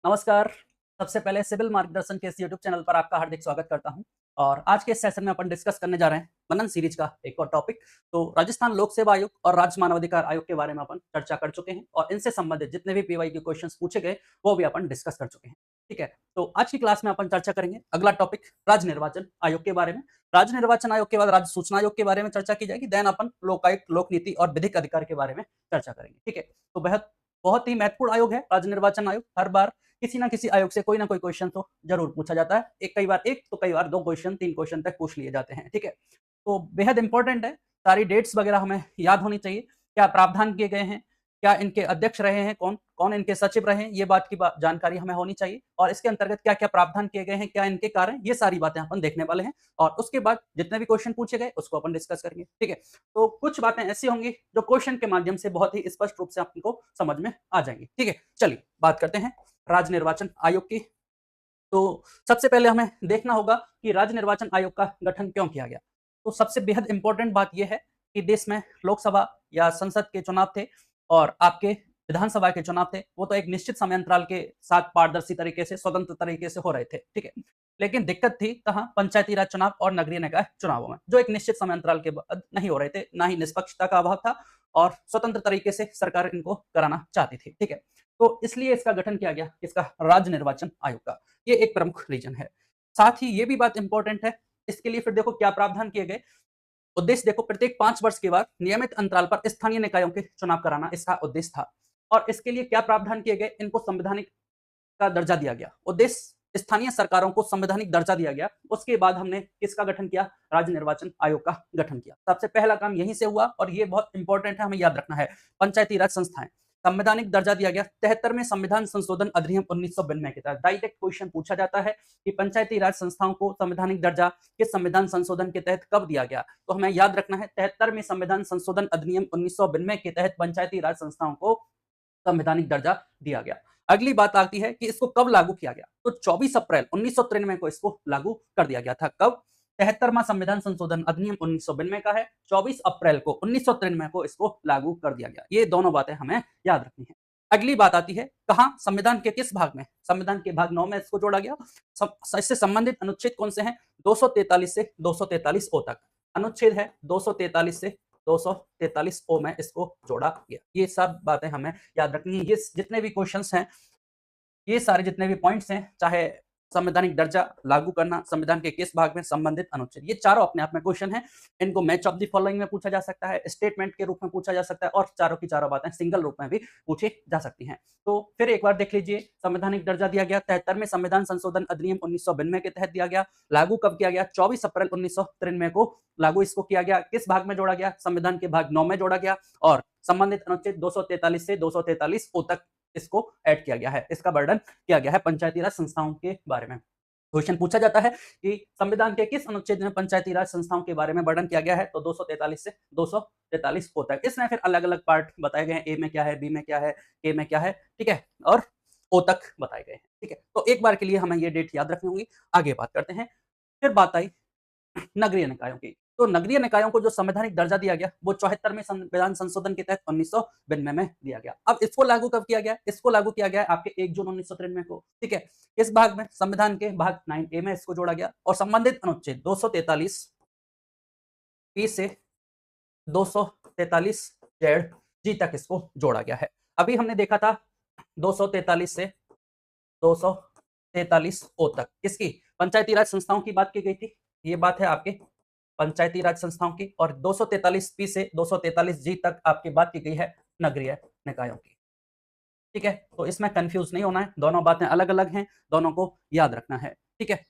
नमस्कार। सबसे पहले सिविल मार्गदर्शन के इस यूट्यूब चैनल पर आपका हार्दिक स्वागत करता हूं। और आज के इस सेशन में अपन डिस्कस करने जा रहे हैं मनन सीरीज का एक और टॉपिक। तो राजस्थान लोक सेवा आयोग और राज्य मानवाधिकार आयोग के बारे में अपन चर्चा कर चुके हैं और इनसे संबंधित जितने भी पीवाई के क्वेश्चंस पूछे गए वो भी अपन डिस्कस कर चुके हैं। ठीक है, तो आज की क्लास में अपन चर्चा करेंगे अगला टॉपिक राज्य निर्वाचन आयोग के बारे में। राज्य निर्वाचन आयोग के बाद राज्य सूचना आयोग के बारे में चर्चा की जाएगी। देन अपन लोकायुक्त, लोक नीति और विधिक अधिकार के बारे में चर्चा करेंगे। ठीक है, तो बेहद बहुत ही महत्वपूर्ण आयोग है राज्य निर्वाचन आयोग। हर बार किसी ना किसी आयोग से कोई ना कोई क्वेश्चन तो जरूर पूछा जाता है। एक कई बार एक तो कई बार दो क्वेश्चन, तीन क्वेश्चन तक पूछ लिए जाते हैं। ठीक है, तो बेहद इंपॉर्टेंट है। सारी डेट्स वगैरह हमें याद होनी चाहिए। क्या प्रावधान किए गए हैं, क्या इनके अध्यक्ष रहे हैं, कौन कौन इनके सचिव रहे हैं, ये बात की जानकारी हमें होनी चाहिए। और इसके अंतर्गत क्या क्या प्रावधान किए गए हैं, क्या इनके कार्य हैं, ये सारी बातें अपन देखने वाले हैं। और उसके बाद जितने भी क्वेश्चन पूछे गए उसको अपन डिस्कस करेंगे। ठीक है, तो कुछ बातें ऐसी होंगी जो क्वेश्चन के माध्यम से बहुत ही स्पष्ट रूप से आपको समझ में आ जाएंगी। ठीक है, चलिए बात करते हैं राज्य निर्वाचन आयोग की। तो सबसे पहले हमें देखना होगा कि राज्य निर्वाचन आयोग का गठन क्यों किया गया। तो सबसे बेहद इंपॉर्टेंट बात यह है कि देश में लोकसभा या संसद के चुनाव थे और आपके विधानसभा के चुनाव थे। वो तो एक निश्चित समय अंतराल के साथ पारदर्शी तरीके से, स्वतंत्र तरीके से हो रहे थे। ठीक है, लेकिन दिक्कत थी कहाँ, पंचायती राज चुनाव और नगरीय निकाय चुनावों में, जो एक निश्चित समय अंतराल के बाद नहीं हो रहे थे। ना ही निष्पक्षता का अभाव था और स्वतंत्र तरीके से सरकार इनको कराना चाहती थी। ठीक है, तो इसलिए इसका गठन किया गया, इसका राज्य निर्वाचन आयोग का। ये एक प्रमुख रीजन है। साथ ही ये भी बात इंपॉर्टेंट है, इसके लिए फिर देखो क्या प्रावधान किए गए। उद्देश्य देखो, प्रत्येक 5 वर्ष के बाद नियमित अंतराल पर स्थानीय निकायों के चुनाव कराना इसका उद्देश्य था। और इसके लिए क्या प्रावधान किए गए, इनको संवैधानिक का दर्जा दिया गया। उद्देश्य स्थानीय सरकारों को संवैधानिक दर्जा दिया गया। उसके बाद हमने किसका गठन किया, राज्य निर्वाचन आयोग का गठन किया। सबसे पहला काम यहीं से हुआ और ये बहुत इंपॉर्टेंट है, हमें याद रखना है। पंचायती राज संस्थाएं, संवैधानिक दर्जा दिया गया 73वें संविधान संशोधन अधिनियम 1992 के तहत। डायरेक्ट क्वेश्चन पूछा जाता है कि पंचायती राज संस्थाओं को संवैधानिक दर्जा किस संविधान संशोधन के तहत कब दिया गया। तो हमें याद रखना है 73वें संविधान संशोधन अधिनियम 1992 के तहत पंचायती राज संस्थाओं को संवैधानिक दर्जा दिया गया। अगली बात आती है कि इसको कब लागू किया गया। तो 24 अप्रैल 1993 को इसको लागू कर दिया गया था। कब, 73वां संविधान संशोधन अधिनियम 1992 का है, 24 अप्रैल को 1993 को इसको लागू कर दिया गया। ये दोनों बातें हमें याद रखनी है। अगली बात आती है कहाँ, संविधान के किस भाग में, संविधान के भाग 9 में इसको जोड़ा गया। इससे संबंधित अनुच्छेद कौन से हैं, 243 से 243 ओ तक अनुच्छेद है। 243 से 243 ओ में इसको जोड़ा गया। ये सब बातें हमें याद रखनी है। ये जितने भी क्वेश्चंस हैं, ये सारे जितने भी पॉइंट्स हैं, चाहे संवैधानिक दर्जा लागू करना, संविधान के किस भाग में, संबंधित अनुच्छेद, ये चारों अपने आप में क्वेश्चन है। इनको मैच ऑफ द फॉलोइंग में पूछा जा सकता है, स्टेटमेंट के रूप में पूछा जा सकता है और चारों की चारों बातें सिंगल रूप में भी पूछी जा सकती हैं। तो फिर एक बार देख लीजिए, संवैधानिक दर्जा दिया गया 73वें संविधान संशोधन अधिनियम 1992 के तहत दिया गया। लागू कब किया गया, 24 अप्रैल 1993 को लागू इसको किया गया। किस भाग में जोड़ा गया, संविधान के भाग 9 में जोड़ा गया और संबंधित अनुच्छेद 243 से 243 ओ तक इसको ऐड किया गया है। इसका वर्णन किया गया है पंचायती राज संस्थाओं के बारे में। क्वेश्चन पूछा जाता है कि संविधान के किस अनुच्छेद में पंचायती राज संस्थाओं के बारे में वर्णन किया गया है। तो 243 से 243 ओ तक। इसमें फिर अलग अलग पार्ट बताए गए हैं, ए में क्या है, बी में क्या है, ए में क्या है। ठीक है, और ओ तक बताए गए हैं। ठीक है, तो एक बार के लिए हमें ये डेट याद रखनी होगी। आगे बात करते हैं। फिर बात आई नगरीय निकायों की। तो नगरीय निकायों को जो संवैधानिक दर्जा दिया गया वो 74वें संविधान संशोधन के तहत 1992 में दिया गया। अब इसको लागू कब किया गया, इसको लागू किया गया आपके 1 जून 1993 को। ठीक है, इस भाग में संविधान के भाग 9A में इसको जोड़ा गया और संबंधित अनुच्छेद 243 पी से 243 जेड जी तक इसको जोड़ा गया है। अभी हमने देखा था 243 से 243 ओ तक किसकी, पंचायती राज संस्थाओं की बात की गई थी। ये बात है आपके पंचायती राज संस्थाओं की। और 243 पी से 243 जी तक आपकी बात की गई है नगरीय निकायों की। ठीक है, तो इसमें कंफ्यूज नहीं होना है, दोनों बातें अलग अलग हैं, दोनों को याद रखना है। ठीक है,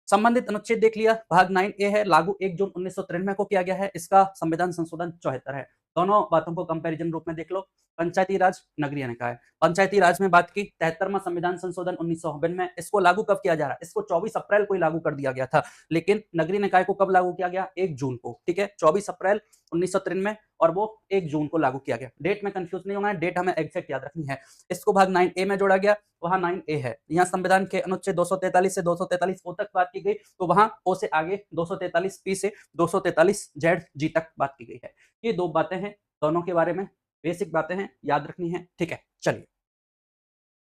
संबंधित अनुच्छेद देख लिया, भाग 9A है, लागू 1 जून 1993 को किया गया है। इसका संविधान संशोधन 74 है। दोनों बातों को कंपैरिजन रूप में देख लो। पंचायती राज, नगरीय निकाय। पंचायती राज में बात की 73वां संविधान संशोधन 1992 में, इसको लागू कब किया जा रहा है, इसको 24 अप्रैल को ही लागू कर दिया गया था। लेकिन नगरीय निकाय को कब लागू किया गया, 1 जून को। ठीक है, 24 अप्रैल 1993 और वो 1 जून को लागू किया गया। डेट में कंफ्यूज नहीं होना है, डेट हमें एग्जैक्ट याद रखनी है। इसको भाग 9A में जोड़ा गया, वहां 9A है। यहाँ संविधान के अनुच्छेद 243 से 243 ओ तक बात की गई, तो वहां ओ से आगे 243 पी से 243 जेड जी तक बात की गई है। ये दो बातें हैं, दोनों के बारे में बेसिक बातें हैं, याद रखनी है। ठीक है, चलिए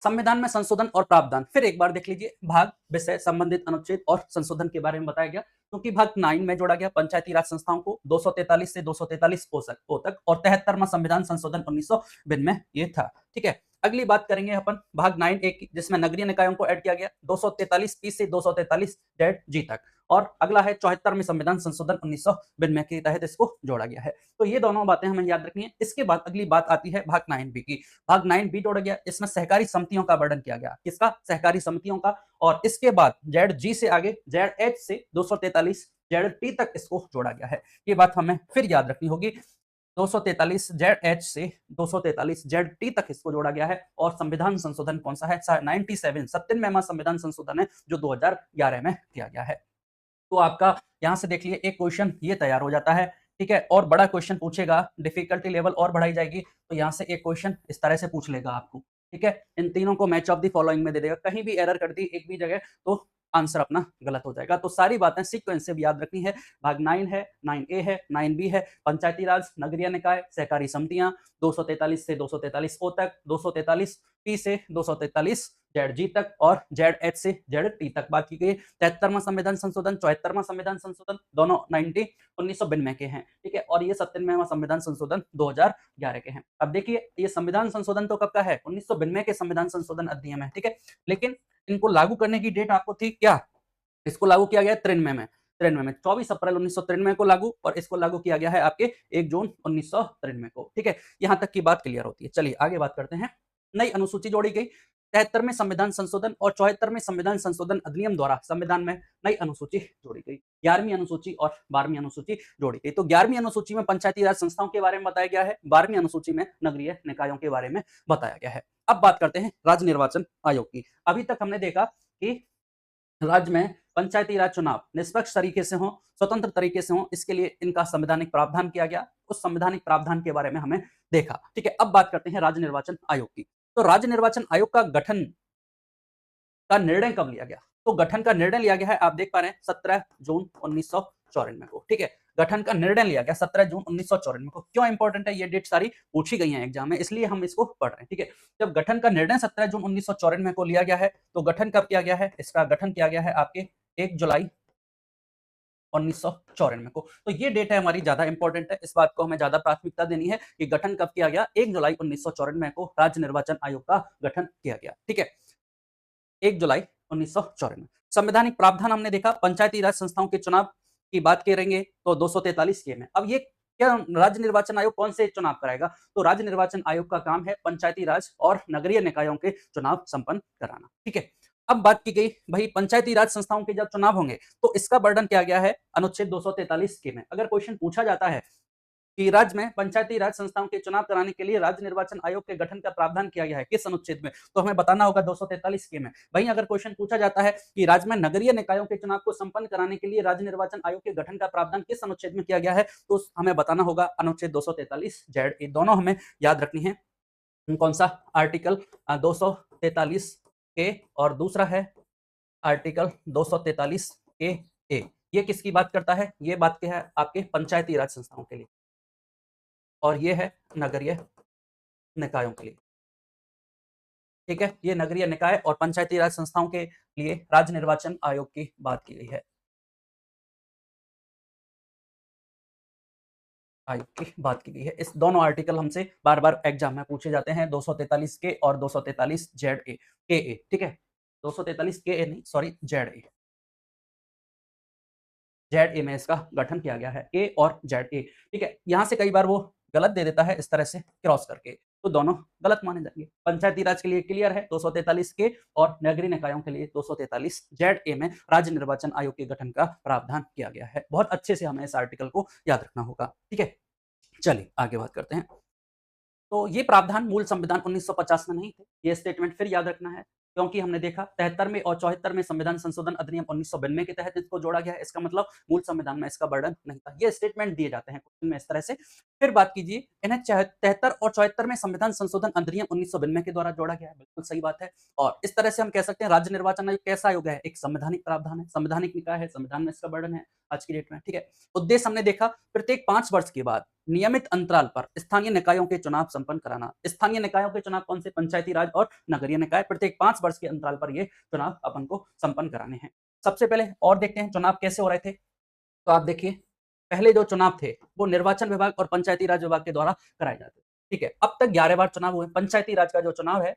संविधान में संशोधन और प्रावधान फिर एक बार देख लीजिए। भाग, विषय, संबंधित अनुच्छेद और संशोधन के बारे में बताया गया, क्योंकि भाग 9 में जोड़ा गया पंचायती राज संस्थाओं को 243 से 243 ओ तक और 73वां संविधान संशोधन 1992 ये था। ठीक है, अगली बात करेंगे अपन भाग 9A की, जिसमें नगरीय निकायों को ऐड किया गया 243 पी से 243 जेड जी तक, और अगला है 74वें संविधान संशोधन 1992 के तहत इसको जोड़ा गया है। तो ये दोनों बातें हमें याद रखनी है। इसके बाद अगली बात आती है भाग 9B की। भाग 9B जोड़ा गया, इसमें सहकारी समितियों का वर्णन किया गया। किसका? सहकारी समितियों का। और इसके बाद जेड जी से आगे जेड एच से 243 जेड टी तक इसको जोड़ा गया है। ये बात हमें फिर याद रखनी होगी। 243 जेड एच से 243 जेड टी तक इसको जोड़ा गया है। और संविधान संशोधन कौन सा है? 97वां संविधान संशोधन है, जो 2011 में किया गया है। तो आपका यहां से देख लिए एक क्वेश्चन ये तैयार हो जाता है। ठीक है, और बड़ा क्वेश्चन पूछेगा, डिफिकल्टी लेवल और बढ़ाई जाएगी, तो यहां से एक क्वेश्चन इस तरह से पूछ लेगा आपको। ठीक है, इन तीनों को मैच ऑफ द फॉलोइंग में दे देगा, कहीं भी एरर कर दी एक भी जगह तो आंसर अपना गलत हो जाएगा। तो सारी बातें सीक्वेंस से याद रखनी है। भाग 9 है, 9A है, 9B है, पंचायती राज, नगरीय निकाय, सहकारी समितियां 243 से 243 ओ तक, 243 पी से 243 जेड जी तक और जेड एच से जेड टी तक बात की गई। 73वां संविधान संशोधन, 74वां संविधान संशोधन दोनों 1992 के हैं। ठीक है, और ये 97वां संविधान संशोधन 2011 के हैं। अब देखिए, ये संविधान संशोधन तो कब का है? 1992 के संविधान संशोधन अधिनियम है। ठीक है, लेकिन इनको लागू करने की डेट आपको थी क्या? इसको लागू किया गया 93 में 24 अप्रैल 1993 को लागू, और इसको लागू किया गया है आपके 1 जून 1993 को। ठीक है, यहां तक की बात क्लियर होती है। चलिए आगे बात करते हैं। नई अनुसूची जोड़ी गई 73वें संविधान संशोधन और 74वें संविधान संशोधन अधिनियम द्वारा संविधान में नई अनुसूची जोड़ी गई। 11वीं अनुसूची और 12वीं अनुसूची जोड़ी गई। तो 11वीं अनुसूची में पंचायती राज संस्थाओं के बारे में बताया गया है, 12वीं अनुसूची में नगरीय निकायों के बारे में बताया गया है। अब बात करते हैं राज्य निर्वाचन आयोग की। अभी तक हमने देखा कि राज्य में पंचायती राज चुनाव निष्पक्ष तरीके से हो, स्वतंत्र तरीके से हो, इसके लिए इनका संवैधानिक प्रावधान किया गया। उस संवैधानिक प्रावधान के बारे में हमें देखा। ठीक है, अब बात करते हैं राज्य निर्वाचन आयोग की। तो राज्य निर्वाचन आयोग का गठन का निर्णय कब लिया गया? तो गठन का निर्णय लिया गया है, आप देख पा रहे हैं 17 जून 1994 को। ठीक है, गठन का निर्णय लिया गया 17 जून 1994 को। क्यों इंपॉर्टेंट है? ये डेट सारी पूछी गई हैं एग्जाम में, इसलिए हम इसको पढ़ रहे हैं। ठीक है, जब गठन का निर्णय 17 जून 1994 को लिया गया है, तो गठन कब किया गया है? इसका गठन किया गया है आपके 1 जुलाई 1994 को। तो ये डेट है हमारी ज्यादा इंपॉर्टेंट है, इस बात को हमें ज्यादा प्राथमिकता देनी है कि गठन कब किया गया? 1 जुलाई 1994 को राज्य निर्वाचन आयोग का गठन किया गया। ठीक है, 1 जुलाई 1994। संवैधानिक प्रावधान हमने देखा, पंचायती राज संस्थाओं के चुनाव की बात करेंगे तो 243 के में। अब ये क्या राज्य निर्वाचन आयोग कौन से चुनाव कराएगा? तो राज्य निर्वाचन आयोग का काम है पंचायती राज और नगरीय निकायों के चुनाव संपन्न कराना। ठीक है, अब बात की गई भाई पंचायती राज संस्थाओं के जब चुनाव होंगे तो इसका वर्णन किया गया है अनुच्छेद 243 के में। अगर क्वेश्चन पूछा जाता है कि राज्य में पंचायती राज संस्थाओं के चुनाव कराने के लिए राज्य निर्वाचन आयोग के गठन का प्रावधान किया गया है, किस अनुच्छेद में? तो हमें बताना होगा 243 के में। वहीं अगर क्वेश्चन पूछा जाता है कि राज्य में नगरीय निकायों के चुनाव को संपन्न कराने के लिए राज्य निर्वाचन आयोग के गठन का प्रावधान किस अनुच्छेद में किया गया है, तो हमें बताना होगा अनुच्छेद 243 जेड। ये दोनों हमें याद रखनी है। कौन सा? आर्टिकल 243 के, और दूसरा है आर्टिकल 243 के ए। ये किसकी बात करता है? ये बात क्या है? आपके पंचायती राज संस्थाओं के लिए, और ये है नगरीय निकायों के लिए। ठीक है, ये नगरीय निकाय और पंचायती राज संस्थाओं के लिए राज्य निर्वाचन आयोग की बात की गई है, आयोग की बात की गई है। इस दोनों आर्टिकल हमसे बार बार एग्जाम में पूछे जाते हैं, 243 के और 243 जेड ए के ए। ठीक है, 243 के ए नहीं, sorry, Z A. Z A में इसका गठन किया गया है, ए और जेड ए। ठीक है, यहां से कई बार वो गलत दे देता है इस तरह से क्रॉस करके, तो दोनों गलत माने जाएंगे। पंचायती राज के लिए क्लियर है 243 के, और नगरीय निकायों के लिए 243 जेड ए में राज्य निर्वाचन आयोग के गठन का प्रावधान किया गया है। बहुत अच्छे से हमें इस आर्टिकल को याद रखना होगा। ठीक है, चलिए आगे बात करते हैं। तो ये प्रावधान मूल संविधान 1950 में नहीं थे, ये स्टेटमेंट फिर याद रखना है, क्योंकि हमने देखा 73वें और 74वें संविधान संशोधन अधिनियम 1992 के तहत इसको जोड़ा गया है। इसका मतलब मूल संविधान में इसका वर्णन नहीं था। ये स्टेटमेंट दिए जाते हैं क्वेश्चन में इस तरह से। फिर बात कीजिए, इन्हें 73 और 74वें संविधान संशोधन अधिनियम 1992 के द्वारा जोड़ा गया है, बिल्कुल सही बात है। और इस तरह से हम कह सकते हैं राज्य निर्वाचन आयोग कैसा आयोग है? एक संवैधानिक प्रावधान है, संवैधानिक निकाय है, संविधान में इसका वर्णन है। आज की डेट में, ठीक है। उद्देश्य हमने देखा प्रत्येक 5 वर्ष के बाद नियमित अंतराल पर स्थानीय निकायों के चुनाव संपन्न कराना। स्थानीय निकायों के चुनाव कौन से? पंचायती राज और नगरीय निकाय। प्रत्येक 5 वर्ष के अंतराल पर ये चुनाव अपन को संपन्न कराने हैं। सबसे पहले और देखते हैं चुनाव कैसे हो रहे थे। तो आप देखिए, पहले जो चुनाव थे वो निर्वाचन विभाग और पंचायती राज विभाग के द्वारा कराए जाते थे, ठीक है। अब तक 11 बार चुनाव हुए। पंचायती राज का जो चुनाव है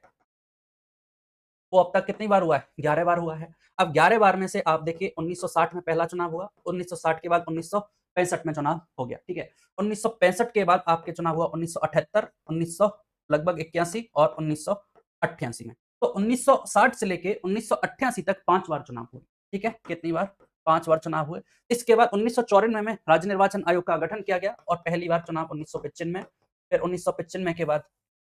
वो अब तक कितनी बार हुआ है? 11 बार हुआ है। अब 11 बार में से आप देखिए 1960 में पहला चुनाव हुआ, 1960 के बाद 1965 में चुनाव हो गया, ठीक है। 1965 के बाद आपके चुनाव हुआ 1978, 1900 लगभग 81 और 1988 में। तो 1960 से लेके 1988 तक 5 बार चुनाव हुए, ठीक है। कितनी बार? 5 बार चुनाव हुए। इसके बाद 1994 में राज्य निर्वाचन आयोग का गठन किया गया और पहली बार चुनाव 1995 में, फिर 1995 के बाद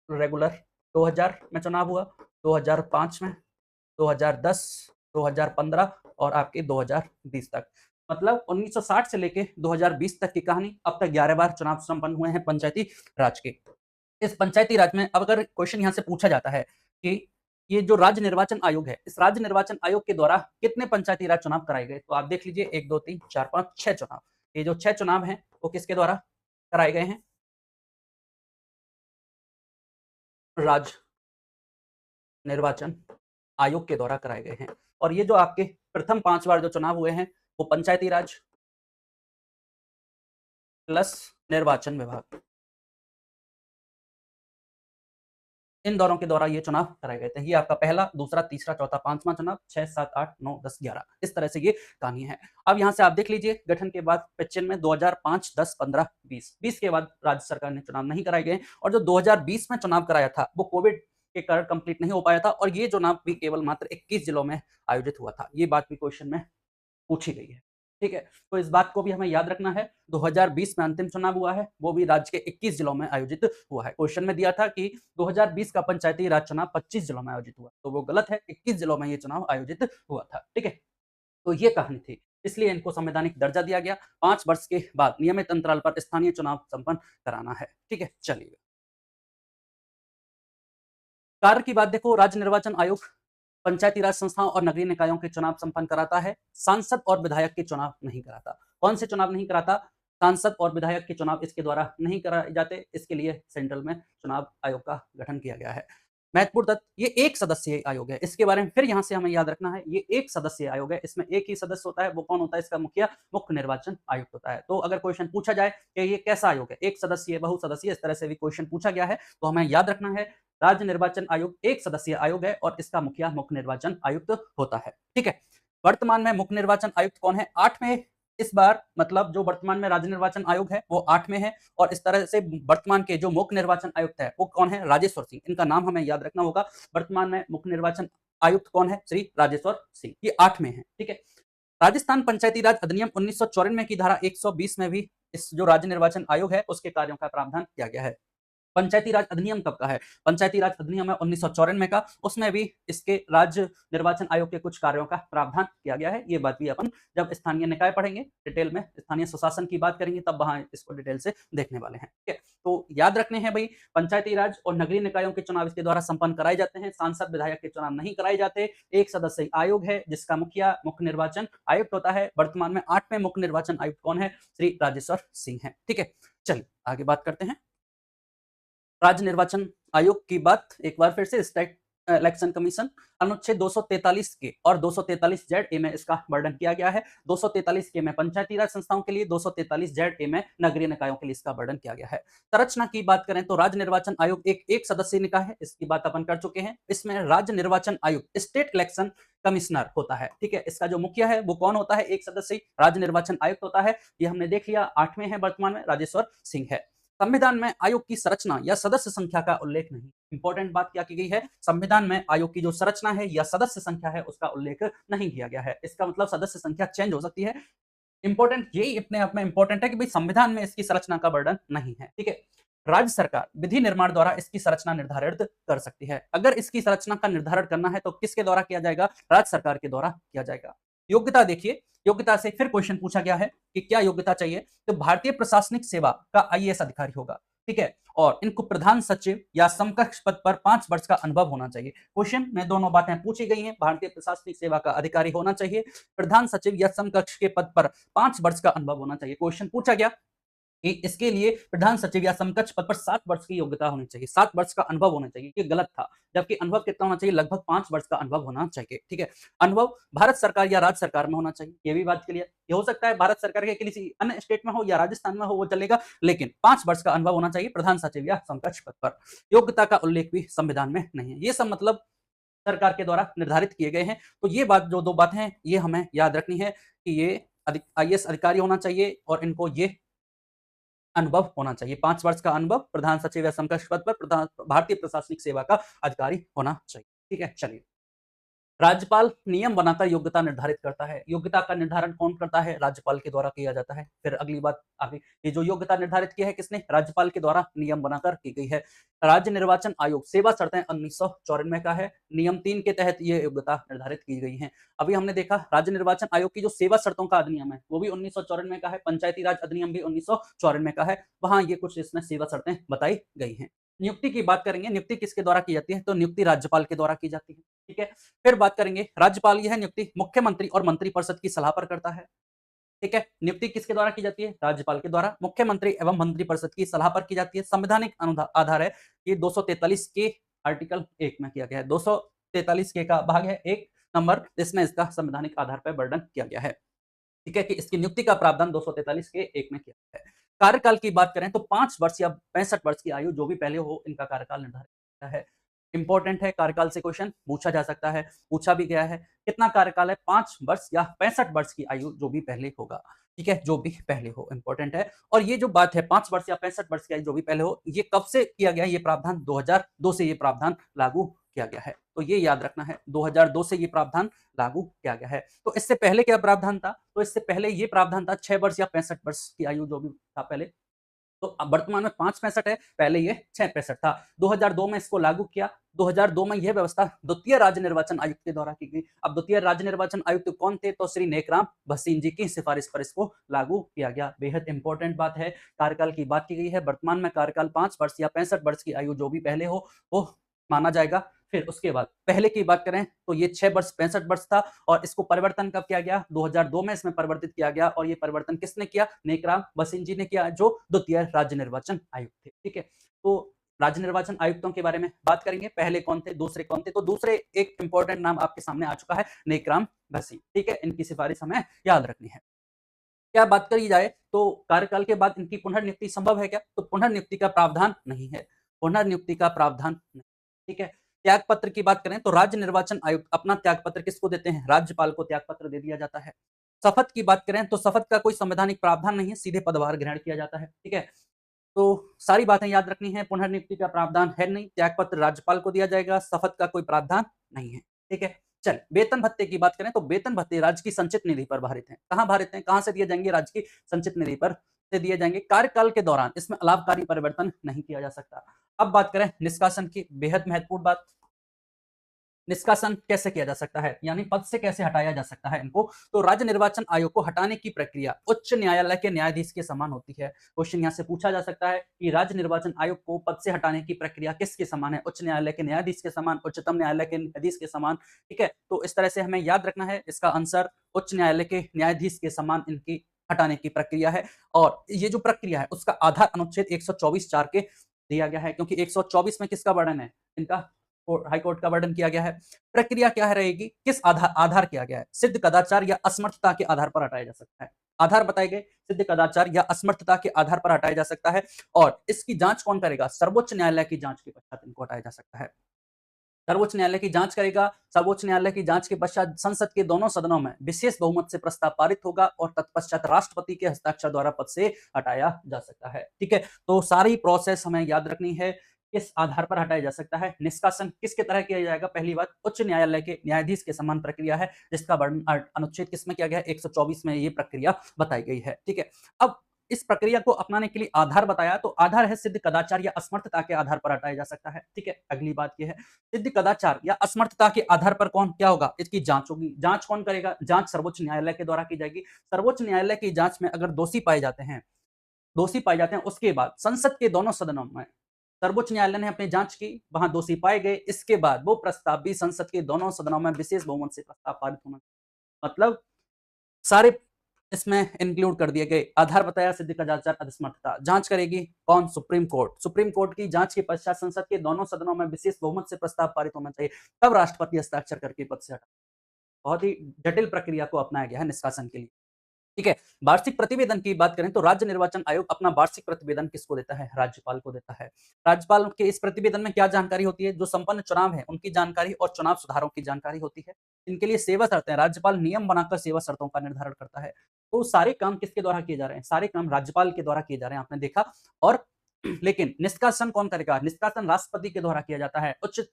रेगुलर 2000 में चुनाव हुआ, 2005 में, 2010, 2015 और आपके 2020 तक। मतलब 1960 से लेके 2020 तक की कहानी। अब तक 11 बार चुनाव संपन्न हुए हैं पंचायती राज के। इस पंचायती राज में अब अगर क्वेश्चन यहाँ से पूछा जाता है कि ये जो राज्य निर्वाचन आयोग है, इस राज्य निर्वाचन आयोग के द्वारा कितने पंचायती राज चुनाव कराए गए? तो आप देख लीजिए 1, 2, 3, 4, 5, 6 चुनाव। ये जो 6 चुनाव हैं वो किसके द्वारा कराए गए हैं? राज्य निर्वाचन आयोग के द्वारा कराए गए हैं। और ये जो आपके प्रथम 5 बार जो चुनाव हुए हैं वो पंचायती राज प्लस निर्वाचन विभाग, इन दोनों के द्वारा ये चुनाव कराए गए थे। ये आपका पहला, दूसरा, तीसरा, चौथा, 5वां चुनाव, 6, 7, 8, 9, 10, 11 इस तरह से ये कहानी है। अब यहाँ से आप देख लीजिए गठन के बाद 95 में, 2005, 10, 15, 20 के बाद राज्य सरकार ने चुनाव नहीं कराए गए और जो 2020 में चुनाव कराया था वो कोविड के कारण कंप्लीट नहीं हो पाया था और ये चुनाव भी केवल मात्र 21 जिलों में आयोजित हुआ था। ये बात भी क्वेश्चन में पूछी गई है, ठीक है। तो इस बात को भी हमें याद रखना है। 2020 में अंतिम चुनाव हुआ है, वो भी राज्य के 21 जिलों में आयोजित हुआ है। क्वेश्चन में दिया था कि 2020 का पंचायती राज चुनाव 25 जिलों में आयोजित हुआ, तो वो गलत है। 21 जिलों में ये चुनाव आयोजित हुआ था, ठीक है। तो ये कहानी थी, इसलिए इनको संवैधानिक दर्जा दिया गया। 5 वर्ष के बाद नियमित अंतराल पर स्थानीय चुनाव संपन्न कराना है, ठीक है। चलिए कार्य की बात देखो, राज्य निर्वाचन आयोग पंचायती राज संस्थाओं और नगरीय निकायों के चुनाव संपन्न कराता है, सांसद और विधायक के चुनाव नहीं कराता। कौन से चुनाव नहीं कराता? सांसद और विधायक के चुनाव इसके द्वारा नहीं कराए जाते। इसके लिए सेंट्रल में चुनाव आयोग का गठन किया गया है। महत्वपूर्ण तथ्य, ये एक सदस्यीय आयोग है। इसके बारे में फिर यहाँ से हमें याद रखना है, ये एक सदस्यीय आयोग है। इसमें एक ही सदस्य होता है, वो कौन होता है? इसका मुखिया मुख्य निर्वाचन आयुक्त होता है। तो अगर क्वेश्चन पूछा जाए कि ये कैसा आयोग है, एक सदस्यीय, बहुसदस्यीय, इस तरह से भी क्वेश्चन पूछा गया है, तो हमें याद रखना है राज्य निर्वाचन आयोग एक सदस्यीय आयोग है और इसका मुखिया मुख्य निर्वाचन आयुक्त होता है, ठीक है। वर्तमान में मुख्य निर्वाचन आयुक्त कौन है? 8 में इस बार, मतलब जो वर्तमान में राज्य निर्वाचन आयोग है वो 8 में है और इस तरह से वर्तमान के जो मुख्य निर्वाचन आयुक्त है वो कौन है? राजेश्वर सिंह। इनका नाम हमें याद रखना होगा। वर्तमान में मुख्य निर्वाचन आयुक्त कौन है? श्री राजेश्वर सिंह। ये 8 में है, ठीक है। राजस्थान पंचायती राज अधिनियम 1994 की धारा 120 में भी इस जो राज्य निर्वाचन आयोग है उसके कार्यों का प्रावधान किया गया है। पंचायती राज अधिनियम कब का है? पंचायती राज अधिनियम है 1994 का, उसमें भी इसके राज्य निर्वाचन आयोग के कुछ कार्यों का प्रावधान किया गया है। ये बात भी अपन जब स्थानीय निकाय पढ़ेंगे डिटेल में, स्थानीय सुशासन की बात करेंगे, तब वहां इसको डिटेल से देखने वाले हैं, ठीक है। तो याद रखने हैं भाई, पंचायती राज और नगरीय निकायों के चुनाव इसके द्वारा संपन्न कराए जाते हैं। सांसद विधायक के चुनाव नहीं कराए जाते। एक सदस्यीय आयोग है जिसका मुखिया मुख्य निर्वाचन आयुक्त होता है। वर्तमान में 8वें मुख्य निर्वाचन आयुक्त कौन है? श्री राजेश्वर सिंह है, ठीक है। चलिए आगे बात करते हैं राज्य निर्वाचन आयोग की बात। एक बार फिर से स्टेट इलेक्शन कमीशन अनुच्छेद 243 के और 243 जेड ए में इसका वर्णन किया गया है। 243 के में पंचायती राज संस्थाओं के लिए, 243 जेड ए में नगरीय निकायों के लिए इसका वर्णन किया गया है। संरचना की बात करें तो राज्य निर्वाचन आयोग एक सदस्यीय निकाय है, इसकी बात अपन कर चुके हैं। इसमें राज्य निर्वाचन आयुक्त स्टेट इलेक्शन कमिश्नर होता है, ठीक है। इसका जो मुखिया है वो कौन होता है? एक सदस्यीय राज्य निर्वाचन आयुक्त होता है। ये हमने देख लिया, 8वें है वर्तमान में, राजेश्वर सिंह है। संविधान में आयोग की संरचना या सदस्य संख्या का उल्लेख नहीं। इंपॉर्टेंट बात क्या की गई है? संविधान में आयोग की जो संरचना है या सदस्य संख्या है उसका उल्लेख नहीं किया गया है। इसका मतलब सदस्य संख्या चेंज हो सकती है। इंपॉर्टेंट यही अपने आप में इंपॉर्टेंट है कि भाई संविधान में इसकी संरचना का वर्णन नहीं है, ठीक है। राज्य सरकार विधि निर्माण द्वारा इसकी संरचना निर्धारित कर सकती है। अगर इसकी संरचना का निर्धारण करना है तो किसके द्वारा किया जाएगा? राज्य सरकार के द्वारा किया जाएगा। योग्यता देखिए, योग्यता से फिर क्वेश्चन पूछा गया है कि क्या योग्यता चाहिए? तो भारतीय प्रशासनिक सेवा का आईएएस अधिकारी होगा, ठीक है, और इनको प्रधान सचिव या समकक्ष पद पर 5 वर्ष का अनुभव होना चाहिए। क्वेश्चन में दोनों बातें पूछी गई हैं। भारतीय प्रशासनिक सेवा का अधिकारी होना चाहिए, प्रधान सचिव या समकक्ष के पद पर 5 वर्ष का अनुभव होना चाहिए। क्वेश्चन पूछा गया कि इसके लिए प्रधान सचिव या समकक्ष पद पर 7 वर्ष की योग्यता होनी चाहिए, 7 वर्ष का अनुभव होना चाहिए। ये गलत था, जबकि अनुभव कितना होना चाहिए? लगभग 5 वर्ष का अनुभव होना चाहिए। ठीक है, अनुभव भारत सरकार या राज्य सरकार में होना चाहिए, ये भी बात क्लियर। ये हो सकता है भारत सरकार के किसी अन्य स्टेट में हो या राजस्थान में हो, वो चलेगा, लेकिन 5 वर्ष का अनुभव होना चाहिए प्रधान सचिव या समकक्ष पद पर। योग्यता का उल्लेख भी संविधान में नहीं है। ये सब मतलब सरकार के द्वारा निर्धारित किए गए हैं। तो ये बात, जो 2 बातें हैं, ये हमें याद रखनी है कि ये आईएएस अधिकारी होना चाहिए और इनको ये अनुभव होना चाहिए। 5 वर्ष का अनुभव प्रधान सचिव या समकक्ष पद पर भारतीय प्रशासनिक सेवा का अधिकारी होना चाहिए। ठीक है, चलिए। राज्यपाल नियम बनाकर योग्यता निर्धारित करता है। योग्यता का निर्धारण कौन करता है? राज्यपाल के द्वारा किया जाता है। फिर अगली बात आगे, ये जो योग्यता निर्धारित की है किसने? राज्यपाल के द्वारा नियम बनाकर की गई है। राज्य निर्वाचन आयोग सेवा शर्तें 1994 का है। नियम 3 के तहत ये योग्यता निर्धारित की गई है। अभी हमने देखा राज्य निर्वाचन आयोग की जो सेवा शर्तों का अधिनियम है वो भी 1994 का है। पंचायती राज अधिनियम भी 1994 का है। वहां ये कुछ इसमें सेवा शर्तें बताई गई हैं। नियुक्ति की बात करेंगे, नियुक्ति किसके द्वारा की जाती है? तो नियुक्ति राज्यपाल के द्वारा की जाती है। ठीक है, फिर बात करेंगे, राज्यपाल यह नियुक्ति मुख्यमंत्री और मंत्रिपरिषद की सलाह पर करता है। ठीक है, नियुक्ति किसके द्वारा की जाती है? राज्यपाल के द्वारा, मुख्यमंत्री एवं मंत्रिपरिषद की सलाह पर की जाती है। संवैधानिक आधार है ये 243 के आर्टिकल 1 में किया गया है। 243 के का भाग है 1 नंबर, जिसमें इसका संवैधानिक आधार पर वर्णन किया गया है। ठीक है, कि इसकी नियुक्ति का प्रावधान 243 के 1 में किया गया है। कार्यकाल की बात करें तो 5 वर्ष या 65 वर्ष की आयु जो भी पहले हो, इनका कार्यकाल निर्धारित होता है। इंपॉर्टेंट है, कार्यकाल से क्वेश्चन पूछा जा सकता है, पूछा भी गया है। कितना कार्यकाल है? 5 वर्ष या 65 वर्ष की आयु जो भी पहले होगा। ठीक है, जो भी पहले हो, इंपॉर्टेंट है। और ये जो बात है 5 वर्ष या 65 वर्ष की आयु जो भी पहले हो, ये कब से किया गया? ये प्रावधान 2002 से ये प्रावधान लागू किया गया है। तो ये याद रखना है, 2002 से ये प्रावधान लागू किया गया है। तो इससे पहले क्या प्रावधान था? तो इससे पहले ये प्रावधान था 6 वर्ष या 65 वर्ष की आयु जो भी था पहले। तो अब वर्तमान में 565 है, पहले ये 665 था। 2002 में इसको लागू किया। 2002 में यह व्यवस्था द्वितीय राज्य निर्वाचन आयुक्त के द्वारा की गई। अब द्वितीय राज्य निर्वाचन आयुक्त कौन थे? तो श्री नेकराम भसीन जी की सिफारिश पर इसको लागू किया गया। बेहद इंपॉर्टेंट बात है। कार्यकाल की बात की गई है। वर्तमान में कार्यकाल 5 वर्ष या 65 वर्ष की आयु जो भी पहले हो वो माना जाएगा। फिर उसके बाद पहले की बात करें तो ये 6 वर्ष 65 वर्ष था, और इसको परिवर्तन कब किया गया? 2002 में इसमें परिवर्तित किया गया। और ये परिवर्तन किसने किया? नेकराम भसीन जी ने किया, जो द्वितीय राज्य निर्वाचन आयुक्त थे। ठीक है, तो राज्य निर्वाचन आयुक्तों के बारे में बात करेंगे। पहले कौन थे, दूसरे कौन थे? तो दूसरे एक इंपॉर्टेंट नाम आपके सामने आ चुका है, नेकराम भसीन। ठीक है, इनकी सिफारिश हमें याद रखनी है। क्या बात करी जाए तो कार्यकाल के बाद इनकी पुनर्नियुक्ति संभव है क्या? तो पुनर्नियुक्ति का प्रावधान नहीं है, पुनर्नियुक्ति का प्रावधान नहीं। ठीक है, त्याग पत्र की बात करें तो राज्य निर्वाचन आयुक्त अपना त्याग पत्र किसको देते हैं? राज्यपाल को त्याग पत्र दे दिया जाता है। शपथ की बात करें तो शपथ का कोई संवैधानिक प्रावधान नहीं है, सीधे पदभार ग्रहण किया जाता है। ठीक है, तो सारी बातें याद रखनी है। पुनर्नियुक्ति का प्रावधान है नहीं, त्याग पत्र राज्यपाल को दिया जाएगा, शपथ का कोई प्रावधान नहीं है। ठीक है, चल वेतन भत्ते की बात करें तो वेतन भत्ते राज्य की संचित निधि पर भारित हैं। कहां भारित हैं? कहां से दिए जाएंगे? राज्य की संचित निधि पर से दिए जाएंगे। कार्यकाल के दौरान इसमें अलाभकारी परिवर्तन नहीं किया जा सकता। अब बात करें निष्कासन की, बेहद महत्वपूर्ण बात। निष्कासन कैसे किया जा सकता है, यानी पद से कैसे हटाया जा सकता है इनको? तो राज्य निर्वाचन आयोग को हटाने की प्रक्रिया उच्च न्यायालय के न्यायाधीश के समान होती है। क्वेश्चन यहां से पूछा जा सकता है कि राज्य निर्वाचन आयोग को पद से हटाने की प्रक्रिया किसके समान है? उच्च न्यायालय के न्यायाधीश के समान, उच्चतम न्यायालय के न्यायाधीश के समान। ठीक है, तो इस तरह से हमें याद रखना है। इसका आंसर उच्च न्यायालय के न्यायाधीश के समान इनकी हटाने की प्रक्रिया है। और ये जो प्रक्रिया है उसका आधार अनुच्छेद 124(4) के दिया गया है, क्योंकि 124 में किसका वर्णन है? इनका हाईकोर्ट का वर्णन किया गया है। प्रक्रिया क्या है रहेगी? किस आधार किया गया है? सिद्ध कदाचार या असमर्थता के आधार पर हटाया जा सकता है। आधार बताए गए, सिद्ध कदाचार या असमर्थता के आधार पर हटाया जा सकता है। और इसकी जांच कौन करेगा? सर्वोच्च न्यायालय की जांच के पश्चात इनको हटाया जा सकता है। सर्वोच्च न्यायालय की जांच करेगा। सर्वोच्च न्यायालय की जांच के पश्चात संसद के दोनों सदनों में विशेष बहुमत से प्रस्ताव पारित होगा और तत्पश्चात राष्ट्रपति के हस्ताक्षर द्वारा पद से हटाया जा सकता है। ठीक है, तो सारी प्रोसेस हमें याद रखनी है। किस आधार पर हटाया जा सकता है? निष्कासन किसके तरह किया जाएगा? पहली बात, उच्च न्यायालय के न्यायाधीश के समान प्रक्रिया है, जिसका वर्णन अनुच्छेद किसमें किया गया है? 124 में ये प्रक्रिया बताई गई है। ठीक है, अब इस प्रक्रिया को अपनाने के लिए आधार बताया, तो आधार है सिद्ध कदाचार या असमर्थता के आधार पर हटाया जा सकता है। ठीक है, अगली बात यह है, सिद्ध कदाचार या असमर्थता के आधार पर कौन क्या होगा? इसकी जांच होगी। जांच कौन करेगा? जांच सर्वोच्च न्यायालय के द्वारा की जाएगी। सर्वोच्च न्यायालय की जांच में अगर दोषी पाए जाते हैं दोषी पाए जाते हैं उसके बाद संसद के दोनों सदनों में सर्वोच्च न्यायालय ने अपनी जांच की, वहां दोषी पाए गए, इसके बाद वो प्रस्ताव भी संसद के दोनों सदनों में विशेष बहुमत से प्रस्ताव पारित होना, मतलब सारे इसमें इंक्लूड कर दिए गए। आधार बताया सिद्ध का जांच अधस्मर्थता, जांच करेगी कौन? Supreme court. सुप्रीम कोर्ट की जांच के पश्चात संसद के दोनों सदनों में विशेष बहुमत से प्रस्ताव पारित होना चाहिए, तब राष्ट्रपति हस्ताक्षर करके पद से हटा। बहुत ही जटिल प्रक्रिया को अपनाया गया है निष्कासन के लिए। ठीक है, वार्षिक प्रतिवेदन की बात करें तो राज्य निर्वाचन आयोग अपना वार्षिक प्रतिवेदन किसको देता है? राज्यपाल को देता है। राज्यपाल के इस प्रतिवेदन में क्या जानकारी होती है? जो संपन्न चुनाव है उनकी जानकारी और चुनाव सुधारों की जानकारी होती है। इनके लिए सेवा शर्तें, राज्यपाल नियम बनाकर सेवा शर्तों का निर्धारण करता है। तो सारे काम किसके द्वारा किए जा रहे हैं? सारे काम राज्यपाल के द्वारा किए जा रहे हैं, आपने देखा। और लेकिन निष्कासन कौन करेगा? निष्कासन राष्ट्रपति के द्वारा किया जाता है। उच्च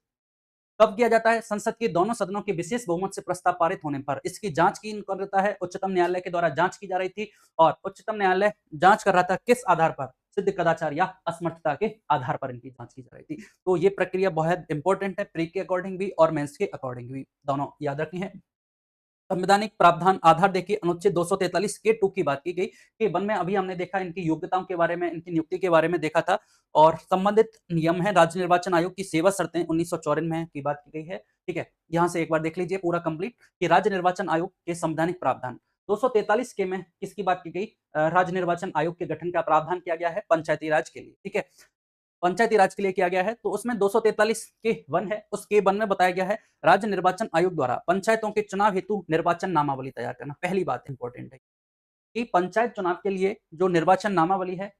कब किया जाता है? संसद के दोनों सदनों के विशेष बहुमत से प्रस्ताव पारित होने पर। इसकी जांच की कौन करता है? उच्चतम न्यायालय के द्वारा जांच की जा रही थी, और उच्चतम न्यायालय जांच कर रहा था किस आधार पर? सिद्ध कदाचार या असमर्थता के आधार पर इनकी जांच की जा रही थी। तो ये प्रक्रिया बहुत इंपॉर्टेंट है, प्री के अकॉर्डिंग भी और मेंस के अकॉर्डिंग भी, दोनों याद रखनी है। संवैधानिक प्रावधान आधार देखिए, अनुच्छेद 243 के 2 की बात की गई कि वन में अभी हमने देखा इनकी योग्यताओं के बारे में, इनकी नियुक्ति के बारे में देखा था, और संबंधित नियम है राज्य निर्वाचन आयोग की सेवा शर्तें 1954 में की बात की गई है। ठीक है, यहां से एक बार देख लीजिए पूरा कंप्लीट कि राज्य निर्वाचन आयोग के संवैधानिक प्रावधान 243 के में किसकी बात की गई? राज्य निर्वाचन आयोग के गठन का प्रावधान किया गया है पंचायती राज के लिए। ठीक है, पंचायती राज के लिए किया गया है, तो उसमें 243 के 1 है, उस के 1 में बताया गया है राज्य निर्वाचन आयोग द्वारा पंचायतों के चुनाव हेतु निर्वाचन नामावली तैयार करना। पहली बात इंपॉर्टेंट है कि पंचायत चुनाव के लिए जो निर्वाचन नामावली है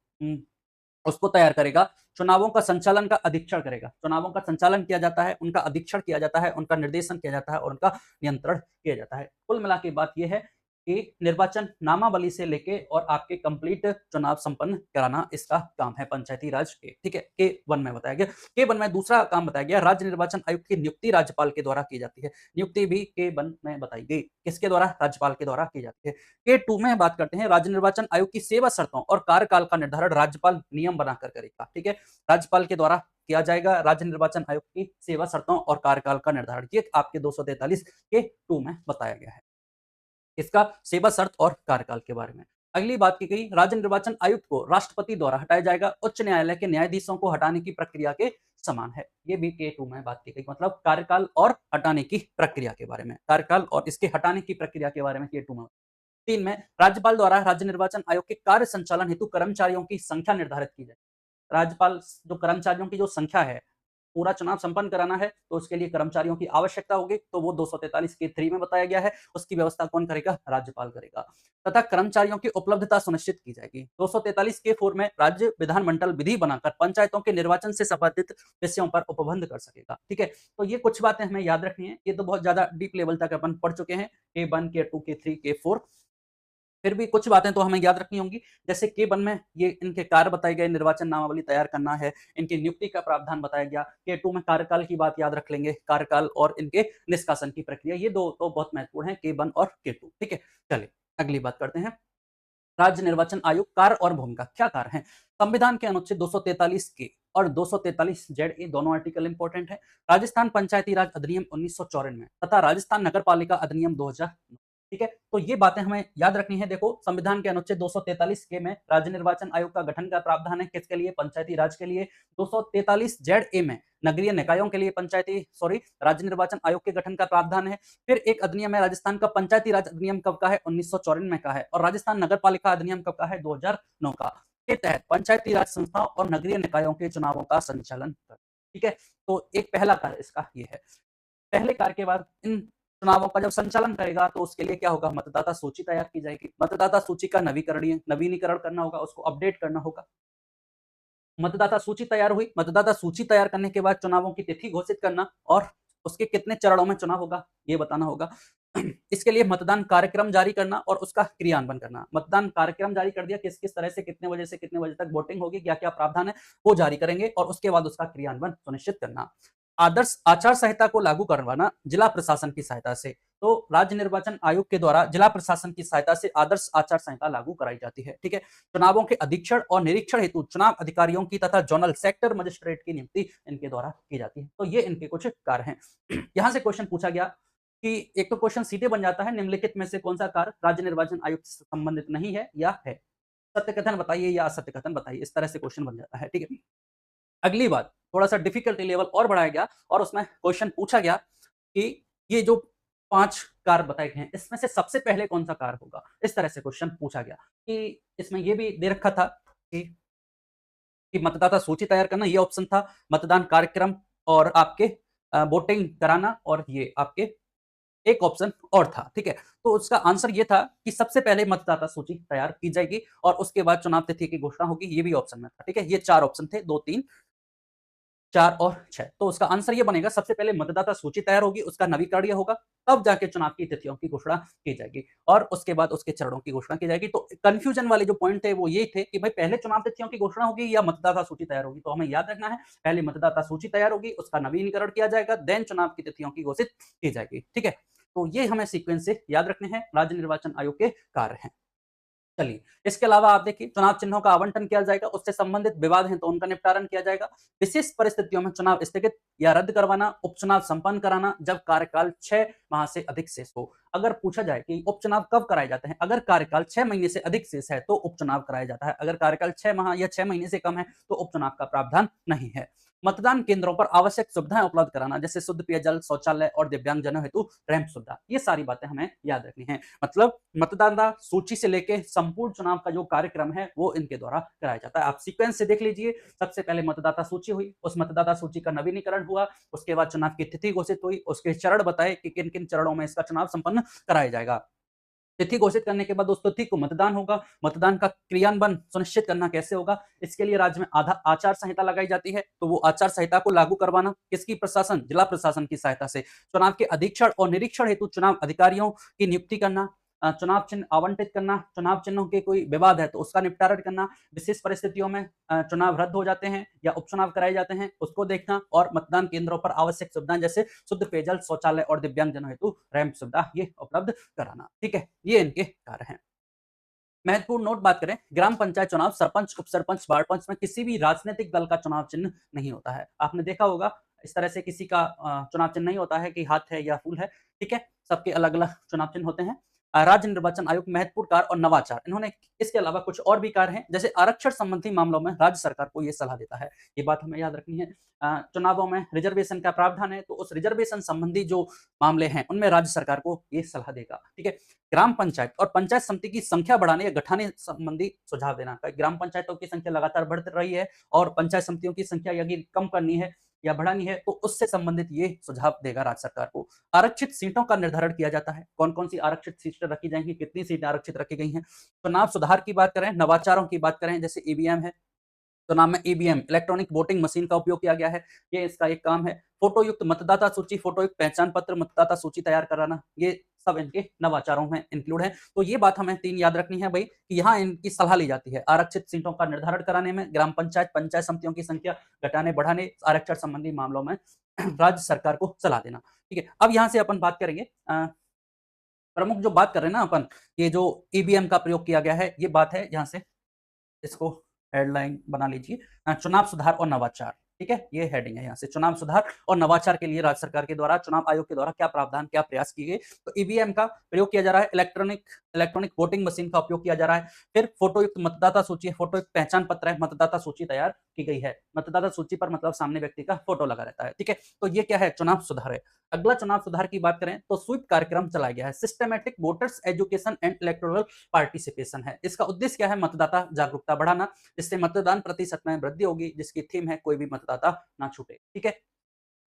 उसको तैयार करेगा, चुनावों का संचालन का अधीक्षण करेगा। चुनावों का संचालन किया जाता है, उनका अधीक्षण किया जाता है, उनका निर्देशन किया जाता है और उनका नियंत्रण किया जाता है। कुल मिला के बात यह है कि निर्वाचन नामावली से लेके और आपके कंप्लीट चुनाव संपन्न कराना इसका काम है पंचायती राज के। ठीक है, के 1 में बताया गया। के 1 में दूसरा काम बताया गया, राज्य निर्वाचन आयुक्त की नियुक्ति राज्यपाल के द्वारा की जाती है। नियुक्ति भी के 1 में बताई गई, किसके द्वारा? राज्यपाल के द्वारा की जाती है। के 2 में बात करते हैं, राज्य निर्वाचन आयोग की सेवा शर्तों और कार्यकाल का निर्धारण राज्यपाल नियम बनाकर करेगा। ठीक है, राज्यपाल के द्वारा किया जाएगा राज्य निर्वाचन आयोग की सेवा शर्तों और कार्यकाल का निर्धारण। ये आपके 243 के 2 में बताया गया है इसका सेवा शर्त और कार्यकाल के बारे में। अगली बात की गई, राज्य निर्वाचन आयुक्त को राष्ट्रपति द्वारा हटाया जाएगा, उच्च न्यायालय के न्यायाधीशों को हटाने की प्रक्रिया के समान है। ये भी के 2 में बात की गई, मतलब कार्यकाल और हटाने की प्रक्रिया के बारे में, कार्यकाल और इसके हटाने की प्रक्रिया के बारे में के 2 में। 3 में राज्यपाल द्वारा राज्य निर्वाचन आयोग के कार्य संचालन हेतु कर्मचारियों की संख्या निर्धारित की जाए। राज्यपाल जो कर्मचारियों की जो संख्या है, पूरा चुनाव संपन्न कराना है तो उसके लिए कर्मचारियों की आवश्यकता होगी, तो वो 243 के 3 में बताया गया है। उसकी व्यवस्था कौन करेगा? राज्यपाल करेगा। तथा कर्मचारियों की उपलब्धता सुनिश्चित की जाएगी। 243 के 4 में राज्य विधानमंडल विधि बनाकर पंचायतों के निर्वाचन से संबंधित विषयों पर उपबंध कर सकेगा। ठीक है, तो ये कुछ बातें हमें याद रखनी है। ये तो बहुत ज्यादा डीप लेवल तक अपन पढ़ चुके हैं, के 1 के 2 के 3 के 4। फिर भी कुछ बातें तो हमें याद रखनी होंगी, जैसे के 1 में ये इनके कार्य बताए गए, निर्वाचन नामावली तैयार करना है, इनकी नियुक्ति का प्रावधान बताया गया। के 2 में कार्यकाल की बात याद रख लेंगे, कार्यकाल और इनके निष्कासन की प्रक्रिया, ये दो तो बहुत महत्वपूर्ण है, के 1 और के 2। ठीक है, चलिए अगली बात करते हैं। राज्य निर्वाचन आयोग कार्य और भूमिका, क्या कार्य है? संविधान के अनुच्छेद 243 के और 243 जेड ए दोनों आर्टिकल इंपॉर्टेंट है। राजस्थान पंचायती राज अधिनियम 1954 में तथा राजस्थान नगर पालिका अधिनियम 2009। ठीक है, तो ये बातें हमें याद रखनी है। देखो, संविधान के अनुच्छेद 243 के में राज्य निर्वाचन आयोग का गठन का प्रावधान है, किसके लिए? पंचायती राज के लिए। 243 जेड ए में नगरीय निकायों के लिए राज्य निर्वाचन आयोग के गठन का प्रावधान है। फिर एक अधिनियम है राजस्थान का पंचायती राज अधिनियम कब का है? 1954 में का है। और राजस्थान नगर पालिका अधिनियम कब का है? 2009 का। के तहत पंचायती राज संस्थाओं और नगरीय निकायों के चुनावों का संचालन कर। ठीक है, तो एक पहला कार्य इसका ये है। पहले कार्य के बाद इन चुनावों का जब संचालन करेगा तो उसके लिए क्या होगा? मतदाता सूची तैयार की जाएगी। मतदाता सूची का नवीनीकरण करना होगा, उसको अपडेट करना होगा। मतदाता सूची तैयार हुई, मतदाता सूची तैयार करने के बाद चुनावों की तिथि घोषित करना और उसके कितने चरणों में चुनाव होगा ये बताना होगा। इसके लिए मतदान कार्यक्रम जारी करना और उसका क्रियान्वयन करना। मतदान कार्यक्रम जारी कर दिया, किस किस तरह से कितने बजे से कितने बजे तक वोटिंग होगी, क्या क्या प्रावधान है वो जारी करेंगे और उसके बाद उसका क्रियान्वयन सुनिश्चित करना। आदर्श आचार संहिता को लागू करवाना जिला प्रशासन की सहायता से। तो राज्य निर्वाचन आयोग के द्वारा जिला प्रशासन की सहायता से आदर्श आचार संहिता लागू कराई जाती है। ठीक है, चुनावों के अधीक्षण और निरीक्षण हेतु चुनाव अधिकारियों की तथा जोनल सेक्टर मजिस्ट्रेट की नियुक्ति इनके द्वारा की जाती है। तो ये इनके कुछ कार्य हैं। यहां से क्वेश्चन पूछा गया कि एक तो क्वेश्चन सीधे बन जाता है, निम्नलिखित में से कौन सा कार्य राज्य निर्वाचन आयोग से संबंधित नहीं है या है? सत्य कथन बताइए या असत्य कथन बताइए, इस तरह से क्वेश्चन बन जाता है, ठीक है। अगली बात, थोड़ा सा डिफिकल्टी लेवल और बढ़ाया गया और उसमें क्वेश्चन पूछा गया कि ये जो 5 कार बताए गए हैं, इसमें से सबसे पहले कौन-सा कार होगा? इस तरह से क्वेश्चन पूछा गया कि इसमें ये भी दे रखा था कि मतदाता सूची तैयार करना, ये ऑप्शन था, मतदान कार्यक्रम और आपके वोटिंग कराना और ये आपके एक ऑप्शन और था, ठीक है? तो उसका आंसर ये था कि सबसे पहले मतदाता सूची तैयार की जाएगी और उसके बाद चुनाव तिथि की घोषणा होगी, ये भी ऑप्शन में था, ठीक है? ये 4 ऑप्शन थे, 2, 3 4 और 6। तो उसका आंसर ये बनेगा, सबसे पहले मतदाता सूची तैयार होगी, उसका नवीकरण ये होगा, तब जाके चुनाव की तिथियों की घोषणा की जाएगी और उसके बाद उसके चरणों की घोषणा की जाएगी। तो कन्फ्यूजन वाले जो पॉइंट थे वो ये थे कि भाई पहले चुनाव तिथियों की घोषणा होगी या मतदाता सूची तैयार होगी। तो हमें याद रखना है, पहले मतदाता सूची तैयार होगी, उसका नवीनीकरण किया जाएगा, देन चुनाव की तिथियों की घोषित की जाएगी, ठीक है? तो ये हमें सीक्वेंस से याद रखने हैं, राज्य निर्वाचन आयोग के कार्य हैं। चलिए, इसके अलावा आप देखिए चुनाव चिन्हों का आवंटन किया जाएगा, उससे संबंधित विवाद हैं तो उनका निपटारण किया जाएगा। विशेष परिस्थितियों में चुनाव स्थगित या रद्द करवाना, उपचुनाव संपन्न कराना जब कार्यकाल 6 माह से अधिक शेष हो। अगर पूछा जाए कि उपचुनाव कब कराए जाते हैं, अगर कार्यकाल 6 महीने से अधिक शेष है तो उपचुनाव कराया जाता है। अगर कार्यकाल 6 माह या 6 महीने से कम है तो उपचुनाव का प्रावधान नहीं है। मतदान केंद्रों पर आवश्यक सुविधाएं उपलब्ध कराना, जैसे शुद्ध पेयजल, शौचालय और दिव्यांगजनों हेतु रैंप सुविधा, ये सारी बातें हमें याद रखनी है। मतलब मतदाता सूची से लेके संपूर्ण चुनाव का जो कार्यक्रम है वो इनके द्वारा कराया जाता है। आप सीक्वेंस से देख लीजिए, सबसे पहले मतदाता सूची हुई, उस मतदाता सूची का नवीनीकरण हुआ, उसके बाद चुनाव की तिथि घोषित हुई, उसके चरण बताए कि किन किन चरणों में इसका चुनाव संपन्न कराया जाएगा। तिथि घोषित करने के बाद उस तिथि को मतदान होगा। मतदान का क्रियान्वयन सुनिश्चित करना कैसे होगा, इसके लिए राज्य में आधा आचार संहिता लगाई जाती है। तो वो आचार संहिता को लागू करवाना किसकी प्रशासन, जिला प्रशासन की सहायता से। चुनाव के अधीक्षण और निरीक्षण हेतु चुनाव अधिकारियों की नियुक्ति करना, चुनाव चिन्ह आवंटित करना, चुनाव चिन्हों के कोई विवाद है तो उसका निपटारण करना, विशेष परिस्थितियों में चुनाव रद्द हो जाते हैं या उपचुनाव कराए जाते हैं उसको देखना और मतदान केंद्रों पर आवश्यक सुविधाएं जैसे शुद्ध पेयजल, शौचालय और दिव्यांगजनों हेतु रैंप सुविधा ये उपलब्ध कराना, ठीक है? ये इनके कार्य हैं। महत्वपूर्ण नोट बात करें, ग्राम पंचायत चुनाव, सरपंच, उपसरपंच, वार्ड पंच में किसी भी राजनीतिक दल का चुनाव चिन्ह नहीं होता है। आपने देखा होगा इस तरह से किसी का चुनाव चिन्ह नहीं होता है कि हाथ है या फूल है, ठीक है? सबके अलग-अलग चुनाव चिन्ह होते हैं। राज्य निर्वाचन आयोग महत्वपूर्ण कार्य और नवाचार, इन्होंने इसके अलावा कुछ और भी कार्य हैं, जैसे आरक्षण संबंधी मामलों में राज्य सरकार को ये सलाह देता है। ये बात हमें याद रखनी है। चुनावों में रिजर्वेशन का प्रावधान है, तो उस रिजर्वेशन संबंधी जो मामले हैं, उनमें राज्य सरकार को ये सलाह देगा, ठीक है? ग्राम पंचायत और पंचायत समिति की संख्या बढ़ाने या घटाने संबंधी सुझाव देना। ग्राम पंचायतों की संख्या लगातार बढ़ रही है और पंचायत समितियों की संख्या यदि कम करनी है या बढ़ानी है तो उससे संबंधित ये सुझाव देगा राज्य सरकार को। आरक्षित सीटों का निर्धारण किया जाता है, कौन कौन सी आरक्षित सीटें रखी जाएंगी, कितनी सीटें आरक्षित रखी गई हैं। चुनाव सुधार की बात करें, नवाचारों की बात करें, जैसे ईवीएम है, चुनाव में ईवीएम इलेक्ट्रॉनिक वोटिंग मशीन का उपयोग किया गया है, ये इसका एक काम है। फोटो युक्त मतदाता सूची, फोटो युक्त पहचान पत्र, मतदाता सूची तैयार कराना, ये सब इनके नवाचारों में इंक्लूड है। तो ये बात हमें 3 याद रखनी है भाई कि यहाँ इनकी सलाह ली जाती है आरक्षित सीटों का निर्धारण कराने में, ग्राम पंचायत, पंचायत समितियों की संख्या घटाने बढ़ाने, आरक्षण संबंधी मामलों में राज्य सरकार को सलाह देना, ठीक है? अब यहाँ से अपन बात करेंगे प्रमुख जो बात कर रहे हैं ना अपन, ये जो ईवीएम का प्रयोग किया गया है, ये बात है यहाँ से इसको हेडलाइन बना लीजिए। चुनाव सुधार और नवाचार, ठीक है? ये हेडिंग है यहाँ से, चुनाव सुधार और नवाचार के लिए राज्य सरकार के द्वारा, चुनाव आयोग के द्वारा क्या प्रावधान, क्या प्रयास किए गए। तो ईवीएम का प्रयोग किया जा रहा है, इलेक्ट्रॉनिक इलेक्ट्रॉनिक वोटिंग मशीन का उपयोग किया जा रहा है। फिर फोटो युक्त मतदाता सूची है, फोटो युक्त पहचान पत्र है, मतदाता सूची तैयार की गई है। मतदाता सूची पर मतलब सामने व्यक्ति का फोटो लगा रहता है, ठीक है? तो ये क्या है, चुनाव सुधार है। अगला चुनाव सुधार की बात करें तो स्वीप कार्यक्रम चलाया गया है, systematic voters education and electoral participation है। इसका उद्देश्य क्या है, मतदाता जागरूकता बढ़ाना, जिससे मतदान प्रतिशत में वृद्धि होगी, जिसकी थीम है कोई भी मतदाता ना छूटे, ठीक है?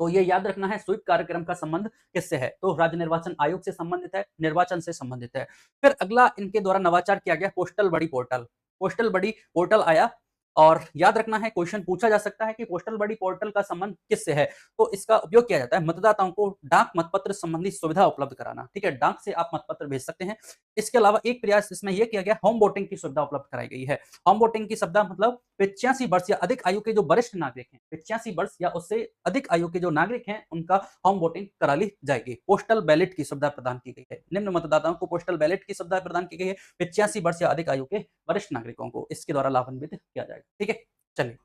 तो ये याद रखना है, स्वीप कार्यक्रम का संबंध किससे है, तो राज्य निर्वाचन आयोग से संबंधित है, निर्वाचन से संबंधित है। फिर अगला इनके द्वारा नवाचार किया गया पोस्टल बडी पोर्टल। पोस्टल बडी पोर्टल आया और याद रखना है, क्वेश्चन पूछा जा सकता है कि पोस्टल बडी पोर्टल का संबंध किससे है। तो इसका उपयोग किया जाता है मतदाताओं को डाक मतपत्र संबंधी सुविधा उपलब्ध कराना, ठीक है? डाक से आप मतपत्र भेज सकते हैं। इसके अलावा एक प्रयास इसमें यह किया गया, होम वोटिंग की सुविधा उपलब्ध कराई गई है। होम वोटिंग की सुविधा मतलब 85 वर्ष या अधिक आयु के जो वरिष्ठ नागरिक हैं, 85 वर्ष या उससे अधिक आयु के जो नागरिक हैं, उनका होम वोटिंग करा ली जाएगी। पोस्टल बैलेट की सुविधा प्रदान की गई है। निम्न मतदाताओं को पोस्टल बैलेट की सुविधा प्रदान की गई है। 85 वर्ष या अधिक आयु के वरिष्ठ नागरिकों को इसके द्वारा लाभान्वित किया जाएगा, ठीक है? चलिए,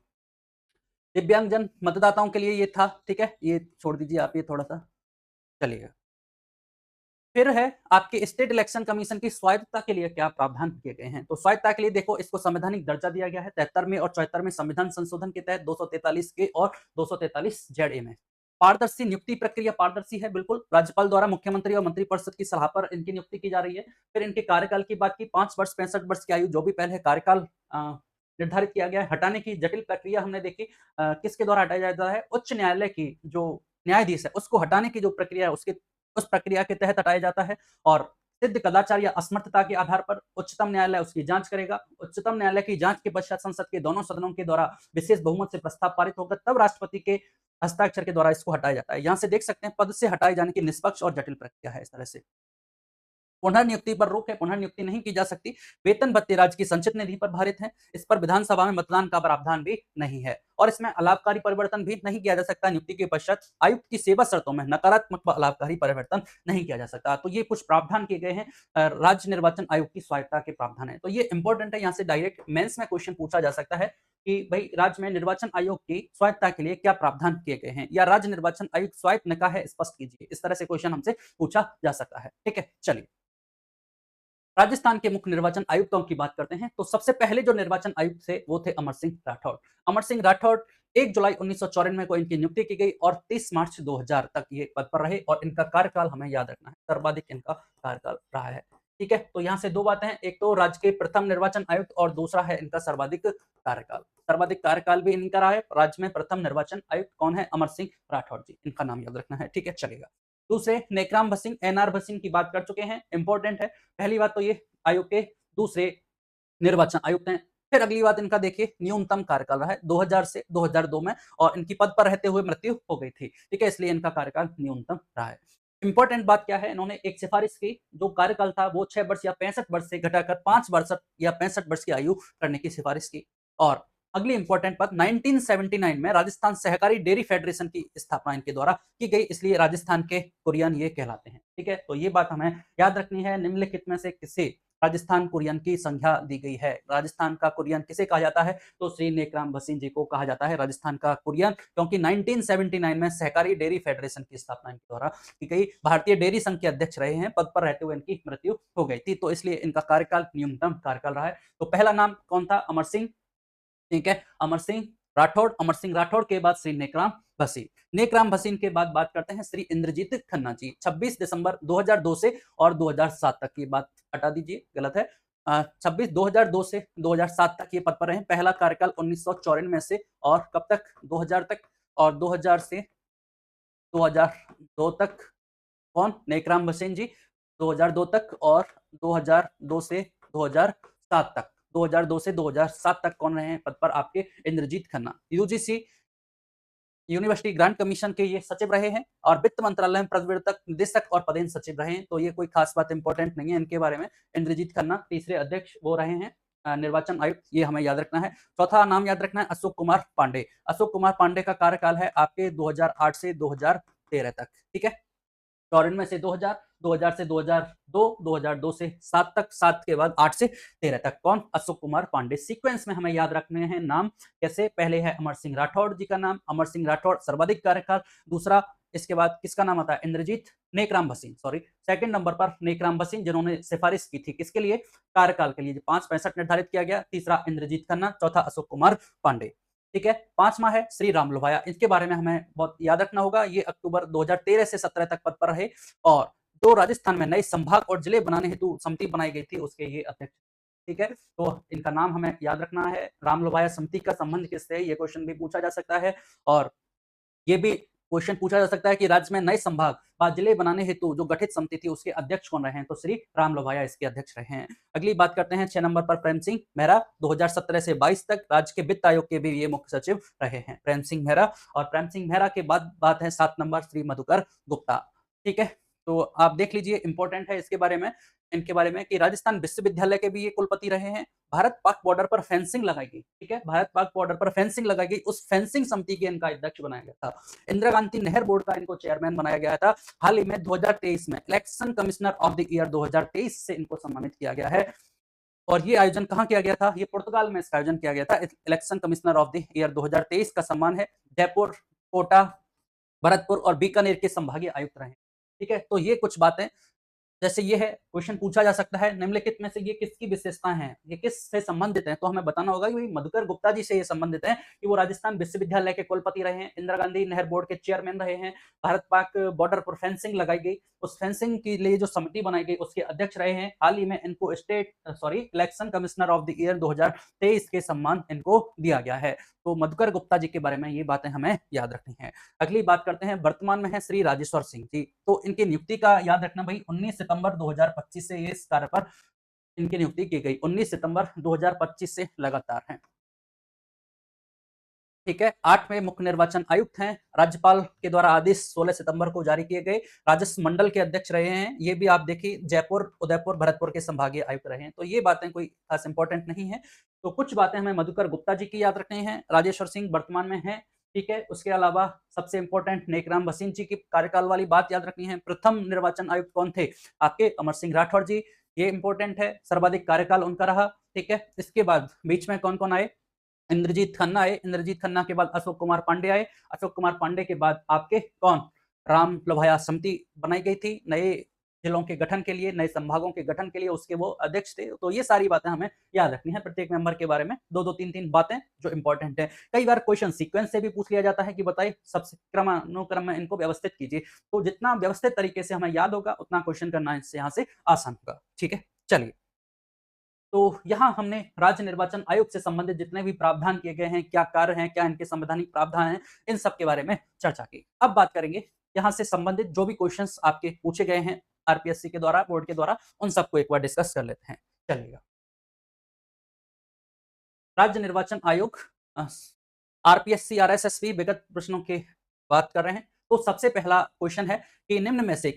दिव्यांगजन मतदाताओं के लिए ये था, ठीक है? ये छोड़ दीजिए आप, ये थोड़ा सा चलिएगा। फिर है आपके स्टेट इलेक्शन कमीशन की स्वायत्तता के लिए क्या प्रावधान किए गए हैं। तो स्वायत्तता के लिए देखो, इसको संवैधानिक दर्जा दिया गया है 73 में और 74 में संविधान संशोधन के तहत 243 के और 243 जेड में। पारदर्शी नियुक्ति प्रक्रिया पारदर्शी है बिल्कुल। राज्यपाल द्वारा मुख्यमंत्री और मंत्रिपरिषद की सलाह पर इनकी नियुक्ति की जा रही है। फिर इनके कार्यकाल की बात की, 5 वर्ष 65 वर्ष की आयु जो भी पहले कार्यकाल निर्धारित किया गया है। हटाने की जटिल प्रक्रिया हमने देखी, किसके द्वारा हटाया जाता है, उच्च न्यायालय की जो न्यायाधीश है उसको हटाने की जो प्रक्रिया है उसके उस प्रक्रिया के तहत हटाया जाता है। और सिद्ध कदाचार या असमर्थता के आधार पर उच्चतम न्यायालय उसकी जांच करेगा। उच्चतम न्यायालय की जांच के पश्चात संसद के दोनों सदनों के द्वारा विशेष बहुमत से प्रस्ताव पारित होगा, तब राष्ट्रपति के हस्ताक्षर के द्वारा इसको हटाया जाता है। यहाँ से देख सकते हैं पद से हटाए जाने की निष्पक्ष और जटिल प्रक्रिया है। इस तरह से पुनर्नियुक्ति पर रोक है, पुनर्नियुक्ति नहीं की जा सकती। वेतन भत्ते राज्य की संचित निधि पर भारित है। इस पर विधानसभा में मतदान का प्रावधान भी नहीं है और इसमें अलाभकारी परिवर्तन भी नहीं किया जा सकता। नियुक्ति के पश्चात आयुक्त की सेवा शर्तों में नकारात्मक व अलाभकारी परिवर्तन नहीं किया जा सकता। तो ये कुछ प्रावधान किए गए हैं। राज्य निर्वाचन आयोग की स्वायत्तता के प्रावधान है। तो ये इंपॉर्टेंट है, यहाँ से डायरेक्ट मेंस में क्वेश्चन पूछा जा सकता है कि भाई राज्य में निर्वाचन आयोग की स्वायत्तता के लिए क्या प्रावधान किए गए हैं, या राज्य निर्वाचन आयोग स्वायत्त न का है, स्पष्ट कीजिए। इस तरह से क्वेश्चन हमसे पूछा जा सकता है। ठीक है, चलिए राजस्थान के मुख्य निर्वाचन आयुक्तों की बात करते हैं। तो सबसे पहले जो निर्वाचन आयुक्त थे वो थे अमर सिंह राठौड़। अमर सिंह राठौड़ 1 जुलाई 1994 को इनकी नियुक्ति की गई और 30 मार्च 2000 तक ये पद पर रहे और इनका कार्यकाल हमें याद रखना है, सर्वाधिक इनका कार्यकाल रहा है। ठीक है, तो यहाँ से दो बातें हैं, एक तो राज्य के प्रथम निर्वाचन आयुक्त और दूसरा है इनका सर्वाधिक कार्यकाल। सर्वाधिक कार्यकाल भी इनका रहा है। राज्य में प्रथम निर्वाचन आयुक्त कौन है? अमर सिंह राठौड़ जी, इनका नाम याद रखना है। ठीक है, चलेगा। दूसरे नेकराम भसीन, एनआर भसीन की बात कर चुके हैं, इंपॉर्टेंट है। पहली बात तो ये आयोग के दूसरे निर्वाचन आयुक्त हैं। फिर अगली बात इनका देखिए, न्यूनतम कार्यकाल रहा है 2000 से 2002 में और इनकी पद पर रहते हुए मृत्यु हो गई थी। ठीक है, इसलिए इनका कार्यकाल न्यूनतम रहा है। इंपॉर्टेंट बात क्या है, इन्होंने एक सिफारिश की, जो कार्यकाल था वो 6 वर्ष या 65 वर्ष से घटाकर 5 वर्ष या 65 वर्ष की आयु करने की सिफारिश की। और अगली इंपॉर्टेंट बात, 1979 में राजस्थान सहकारी डेयरी फेडरेशन की स्थापना इनके द्वारा की गई, इसलिए राजस्थान के कुरियन ये कहलाते हैं। ठीक है, तो ये बात हमें याद रखनी है। निम्नलिखित में से किसे राजस्थान कुरियन की संज्ञा दी गई है? राजस्थान का कुरियन किसे कहा जाता है? तो श्री नेकराम भसीन जी को कहा जाता है राजस्थान का कुरियन, क्योंकि 1979 में सहकारी डेयरी फेडरेशन की स्थापना इनके द्वारा की गई। भारतीय डेयरी संघ के अध्यक्ष रहे हैं, पद पर रहते हुए इनकी मृत्यु हो गई थी, तो इसलिए इनका कार्यकाल न्यूनतम कार्यकाल रहा है। तो पहला नाम कौन था? अमर सिंह। ठीक है, अमर सिंह राठौड़। अमर सिंह राठौड़ के बाद श्री नेकराम भसीन। नेकराम भसीन के बाद बात करते हैं श्री इंद्रजीत खन्ना जी। 26 दिसंबर 2002 से और 2007 तक की बात हटा दीजिए, गलत है। 2002 से 2007 तक ये पद पर रहे। पहला कार्यकाल 1994 से और कब तक? 2000 तक। और 2000 से 2002 तक कौन? नेकराम भसीन जी 2002 तक। और 2002 से 2007 तक, 2002 से 2007 तक कौन रहे हैं पद पर? आपके Indrajit Khanna. UGC university grant commission के ये सचिव रहे हैं और वित्त मंत्रालय में प्रवर्तक निदेशक और पदेन सचिव रहे हैं। तो ये कोई खास बात इंपॉर्टेंट नहीं है इनके बारे में। इंद्रजीत खन्ना तीसरे अध्यक्ष वो रहे हैं निर्वाचन आयुक्त, ये हमें याद रखना है। चौथा नाम याद रखना है अशोक कुमार पांडे। अशोक कुमार पांडे का कार्यकाल है आपके 2008 से 2013 तक। ठीक है, 94 से 2000, 2000 से 2002, 2002 से 7 तक, 7 के बाद 8 से 13 तक। कौन? अशोक कुमार पांडे। सीक्वेंस में हमें याद रखने हैं नाम कैसे? पहले है अमर सिंह राठौड़ जी का नाम, अमर सिंह राठौड़ सर्वाधिक कार्यकाल। दूसरा, इसके बाद किसका नाम आता है? Indrajit Nekram Bhasin, sorry second number पर नेकराम भसीन, जिन्होंने सिफारिश की थी किसके लिए? कार्यकाल के लिए, 5-65 निर्धारित किया गया। तीसरा इंद्रजीत खन्ना, चौथा अशोक कुमार पांडे। ठीक है, पांचवा है श्री राम लोहाया। इनके बारे में हमें बहुत याद रखना होगा। ये अक्टूबर 2013 से 17 तक पद पर रहे और जो राजस्थान में नए संभाग और जिले बनाने हेतु समिति बनाई गई थी उसके ये अध्यक्ष। ठीक है, तो इनका नाम हमें याद रखना है। राम लोहाया समिति का संबंध किससे है? ये क्वेश्चन भी पूछा जा सकता है। और ये भी क्वेश्चन पूछा जा सकता है कि राज्य में नए संभाग व जिले बनाने हेतु जो गठित समिति थी उसके अध्यक्ष कौन रहे हैं? तो श्री राम लोहाया इसके अध्यक्ष रहे हैं। अगली बात करते हैं 6 नंबर पर प्रेम सिंह मेहरा। 2017 से 22 तक राज्य के वित्त आयोग के भी ये मुख्य सचिव रहे हैं, प्रेम सिंह मेहरा। और प्रेम सिंह मेहरा के बाद बात है 7 नंबर श्री मधुकर गुप्ता। ठीक है, तो आप देख लीजिए, इंपॉर्टेंट है इसके बारे में, इनके बारे में कि राजस्थान विश्वविद्यालय के भी ये कुलपति रहे हैं। भारत पाक बॉर्डर पर फेंसिंग लगाई गई। ठीक है, भारत पाक बॉर्डर पर फेंसिंग लगाई गई, उस फेंसिंग समिति के इनका अध्यक्ष बनाया गया था। इंदिरा गांधी नहर बोर्ड का इनको चेयरमैन बनाया गया था। हाल ही में 2023 में election commissioner of the year 2023 से इनको सम्मानित किया गया है। और ये आयोजन कहाँ किया गया था? ये पुर्तगाल में इसका आयोजन किया गया था। Election commissioner of the year 2023 का सम्मान है। जयपुर, कोटा, भरतपुर और बीकानेर के संभागीय आयुक्त रहे। ठीक है, तो ये कुछ बातें जैसे ये है, क्वेश्चन पूछा जा सकता है निम्नलिखित में से ये किसकी विशेषताएं हैं, ये किससे संबंधित हैं, तो हमें बताना होगा कि भाई मधुकर गुप्ता जी से ये संबंधित है कि वो राजस्थान विश्वविद्यालय के कुलपति रहे हैं, इंदिरा गांधी नहर बोर्ड के चेयरमैन रहे हैं, भारत पाक बॉर्डर पर फेंसिंग लगाई गई, उस फेंसिंग के लिए जो समिति बनाई गई उसके अध्यक्ष रहे हैं, हाल ही में इनको election commissioner of the year 2023 के सम्मान इनको दिया गया है। तो मधुकर गुप्ता जी के बारे में ये बातें हमें याद रखनी है। अगली बात करते हैं, वर्तमान में है श्री राजेश्वर सिंह जी, तो इनकी नियुक्ति का याद रखना भाई 19 सितंबर 2025 से ये इस कार्य पर इनकी नियुक्ति की गई, 19 सितंबर 2025 से लगातार है। ठीक है, 8वें मुख्य निर्वाचन आयुक्त हैं, राज्यपाल के द्वारा आदेश 16 सितंबर को जारी किए गए, राजस्व मंडल के अध्यक्ष रहे हैं, ये भी आप देखिए जयपुर, उदयपुर, भरतपुर के संभागीय आयुक्त रहे हैं, तो ये बातें कोई खास इंपॉर्टेंट नहीं है। तो कुछ बातें हमें मधुकर गुप्ता जी की याद रखनी है, राजेश्वर सिंह वर्तमान में है, ठीक है। उसके अलावा सबसे इंपॉर्टेंट नेकराम भसीन जी की कार्यकाल वाली बात याद रखनी है। प्रथम निर्वाचन आयुक्त कौन थे, आपके अमर सिंह राठौर जी, ये इंपॉर्टेंट है, सर्वाधिक कार्यकाल उनका रहा, ठीक है। इसके बाद बीच में कौन कौन आए, इंद्रजीत खन्ना आए, इंद्रजीत खन्ना के बाद अशोक कुमार पांडे आए, अशोक कुमार पांडे के बाद आपके कौन, राम लोभाया समिति बनाई गई थी नए जिलों के गठन के लिए, नए संभागों के गठन के लिए, उसके वो अध्यक्ष थे। तो ये सारी बातें हमें याद रखनी है, प्रत्येक मेंबर के बारे में दो दो तीन तीन बातें जो इंपॉर्टेंट है। कई बार क्वेश्चन सीक्वेंस से भी पूछ लिया जाता है कि बताइए सबसे क्रमानुक्रम में इनको व्यवस्थित कीजिए, तो जितना व्यवस्थित तरीके से हमें याद होगा उतना क्वेश्चन करना इससे यहाँ से आसान होगा, ठीक है। चलिए, तो यहाँ हमने राज्य निर्वाचन आयोग से संबंधित जितने भी प्रावधान किए गए हैं, क्या कार्य हैं, क्या इनके संवैधानिक प्रावधान हैं, इन सब के बारे में चर्चा की। अब बात करेंगे यहाँ से संबंधित जो भी क्वेश्चंस आपके पूछे गए हैं आरपीएससी के द्वारा, बोर्ड के द्वारा, उन सबको एक बार डिस्कस कर लेते हैं। चलिएगा, राज्य निर्वाचन आयोग, आरपीएससी आरएसएसबी विगत प्रश्नों की बात कर रहे हैं। तो सबसे पहला क्वेश्चन है कि निम्न में से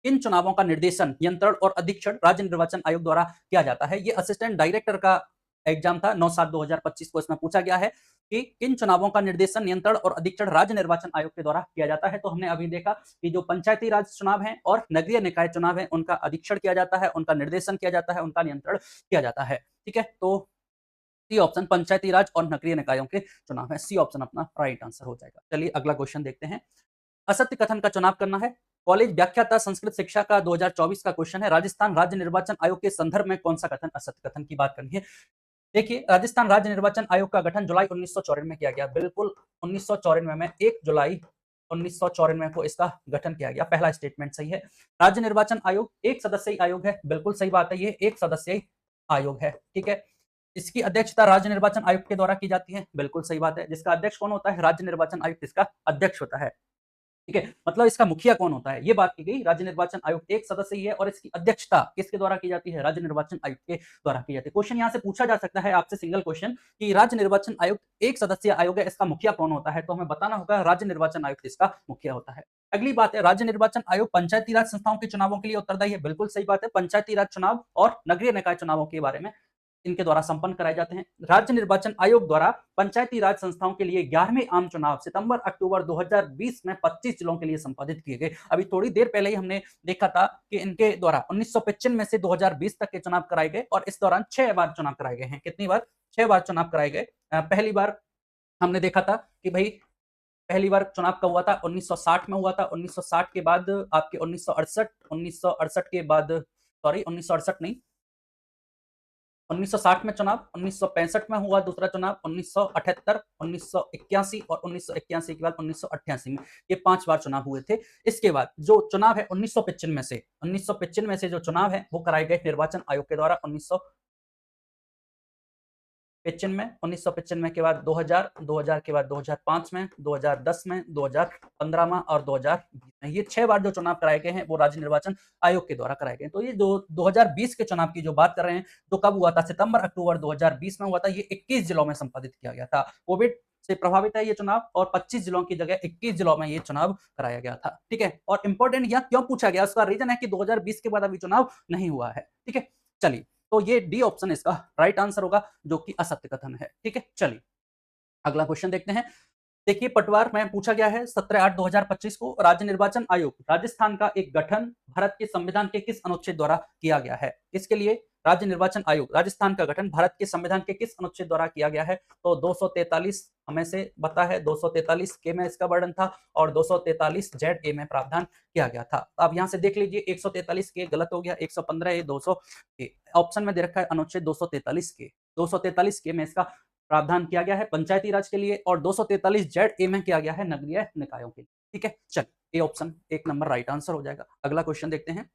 किन चुनावों का निर्देशन, नियंत्रण और अधीक्षण राज्य निर्वाचन आयोग द्वारा किया जाता है। ये असिस्टेंट डायरेक्टर का एग्जाम था, 9/7/2025 को इसमें पूछा गया है कि किन चुनावों का निर्देशन, नियंत्रण और अधीक्षण राज्य निर्वाचन आयोग के द्वारा किया जाता है। तो हमने अभी देखा कि जो पंचायती राज चुनाव है और नगरीय निकाय चुनाव है, उनका अधीक्षण किया जाता है, उनका निर्देशन किया जाता है, उनका नियंत्रण किया जाता है, ठीक है। तो सी ऑप्शन पंचायती राज और नगरीय निकायों के चुनाव है, सी ऑप्शन अपना राइट आंसर हो जाएगा। चलिए अगला क्वेश्चन देखते हैं, असत्य कथन का चुनाव करना है। कॉलेज व्याख्याता संस्कृत शिक्षा का 2024 का क्वेश्चन है, राजस्थान राज्य निर्वाचन आयोग के संदर्भ में कौन सा कथन असत्य कथन की बात करनी है। देखिए, राजस्थान राज्य निर्वाचन आयोग का गठन जुलाई 1994 में किया गया, बिल्कुल 1994 में 1 जुलाई 1994 को इसका गठन किया गया, पहला स्टेटमेंट सही है। राज्य निर्वाचन आयोग एक सदस्यीय आयोग है, बिल्कुल सही बात है, ये एक सदस्यीय आयोग है, ठीक है। इसकी अध्यक्षता राज्य निर्वाचन आयुक्त के द्वारा की जाती है, बिल्कुल सही बात है। जिसका अध्यक्ष कौन होता है, राज्य निर्वाचन आयुक्त इसका अध्यक्ष होता है, ठीक है। मतलब इसका मुखिया कौन होता है, ये बात की गई। राज्य निर्वाचन आयोग एक सदस्य ही है और इसकी अध्यक्षता किसके द्वारा की जाती है, राज्य निर्वाचन आयुक्त के द्वारा की जाती है। क्वेश्चन यहाँ से पूछा जा सकता है आपसे, सिंगल क्वेश्चन, कि राज्य निर्वाचन आयोग एक सदस्यीय आयोग है, इसका मुखिया कौन होता है, तो हमें बताना होगा राज्य निर्वाचन आयुक्त इसका मुखिया होता है। अगली बात है, राज्य निर्वाचन आयोग पंचायती राज संस्थाओं के चुनावों के लिए उत्तरदायी है, बिल्कुल सही बात है। पंचायती राज चुनाव और नगरीय निकाय चुनावों के बारे में इनके द्वारा संपन्न कराए जाते हैं। राज्य निर्वाचन आयोग द्वारा पंचायती राज संस्थाओं के लिए 11वें आम चुनाव सितंबर-अक्टूबर 2020 में 25 जिलों के लिए संपादित किए गए। अभी थोड़ी देर पहले ही हमने देखा था कि इनके द्वारा 1955 में से 2020 तक के चुनाव कराए गए और इस दौरान 6 बार चुनाव कराए गए हैं। कितनी बार, 6 बार चुनाव कराए गए। पहली बार हमने देखा था कि भाई पहली बार चुनाव कब हुआ था, 1960 में हुआ था। 1960 के बाद आपके 1968 के बाद, सॉरी 1968 नहीं, 1960 में चुनाव, 1965 में हुआ दूसरा चुनाव, 1978, 1981 और 1981 के बाद 1988 में, ये 5 बार चुनाव हुए थे। इसके बाद जो चुनाव है 1955 में से जो चुनाव है वो कराए गए निर्वाचन आयोग के द्वारा 1995 के बाद 2000 के बाद 2005 में, 2010 में, 2015 में और 2020 में, ये 6 बार जो चुनाव कराए गए हैं वो राज्य निर्वाचन आयोग के द्वारा कराए गए। तो ये 2020 के चुनाव की जो बात कर रहे हैं, तो कब हुआ था, सितंबर-अक्टूबर 2020 में हुआ था। ये 21 जिलों में संपादित किया गया था। कोविड से प्रभावित है ये चुनाव और 25 जिलों की जगह 21 जिलों में ये चुनाव कराया गया था, ठीक है। और इंपॉर्टेंट यहाँ क्यों पूछा गया, उसका रीजन है कि 2020 के बाद अभी चुनाव नहीं हुआ है, ठीक है। चलिए, तो ये डी ऑप्शन इसका राइट आंसर होगा, जो कि असत्य कथन है, ठीक है। चलिए अगला क्वेश्चन देखते हैं। देखिए पटवार में पूछा गया है 17/8/2025 को राज्य निर्वाचन आयोग राजस्थान का एक गठन भारत के संविधान के किस अनुच्छेद द्वारा किया गया है? इसके लिए राज्य निर्वाचन आयोग राजस्थान का गठन भारत के संविधान के किस अनुच्छेद द्वारा किया गया है? तो 243 हमें से पता है, 243 के में इसका वर्णन था और 243 जेड ए में प्रावधान किया गया था। तो आप यहाँ से देख लीजिए 143 के गलत हो गया, 115 ए 200 के ऑप्शन में दे रखा है अनुच्छेद 243 के। 243 के में इसका प्रावधान किया गया है पंचायती राज के लिए और 243 जेड ए में किया गया है नगरीय निकायों के लिए। ठीक है, चल ए ऑप्शन एक नंबर राइट आंसर हो जाएगा। अगला क्वेश्चन देखते हैं।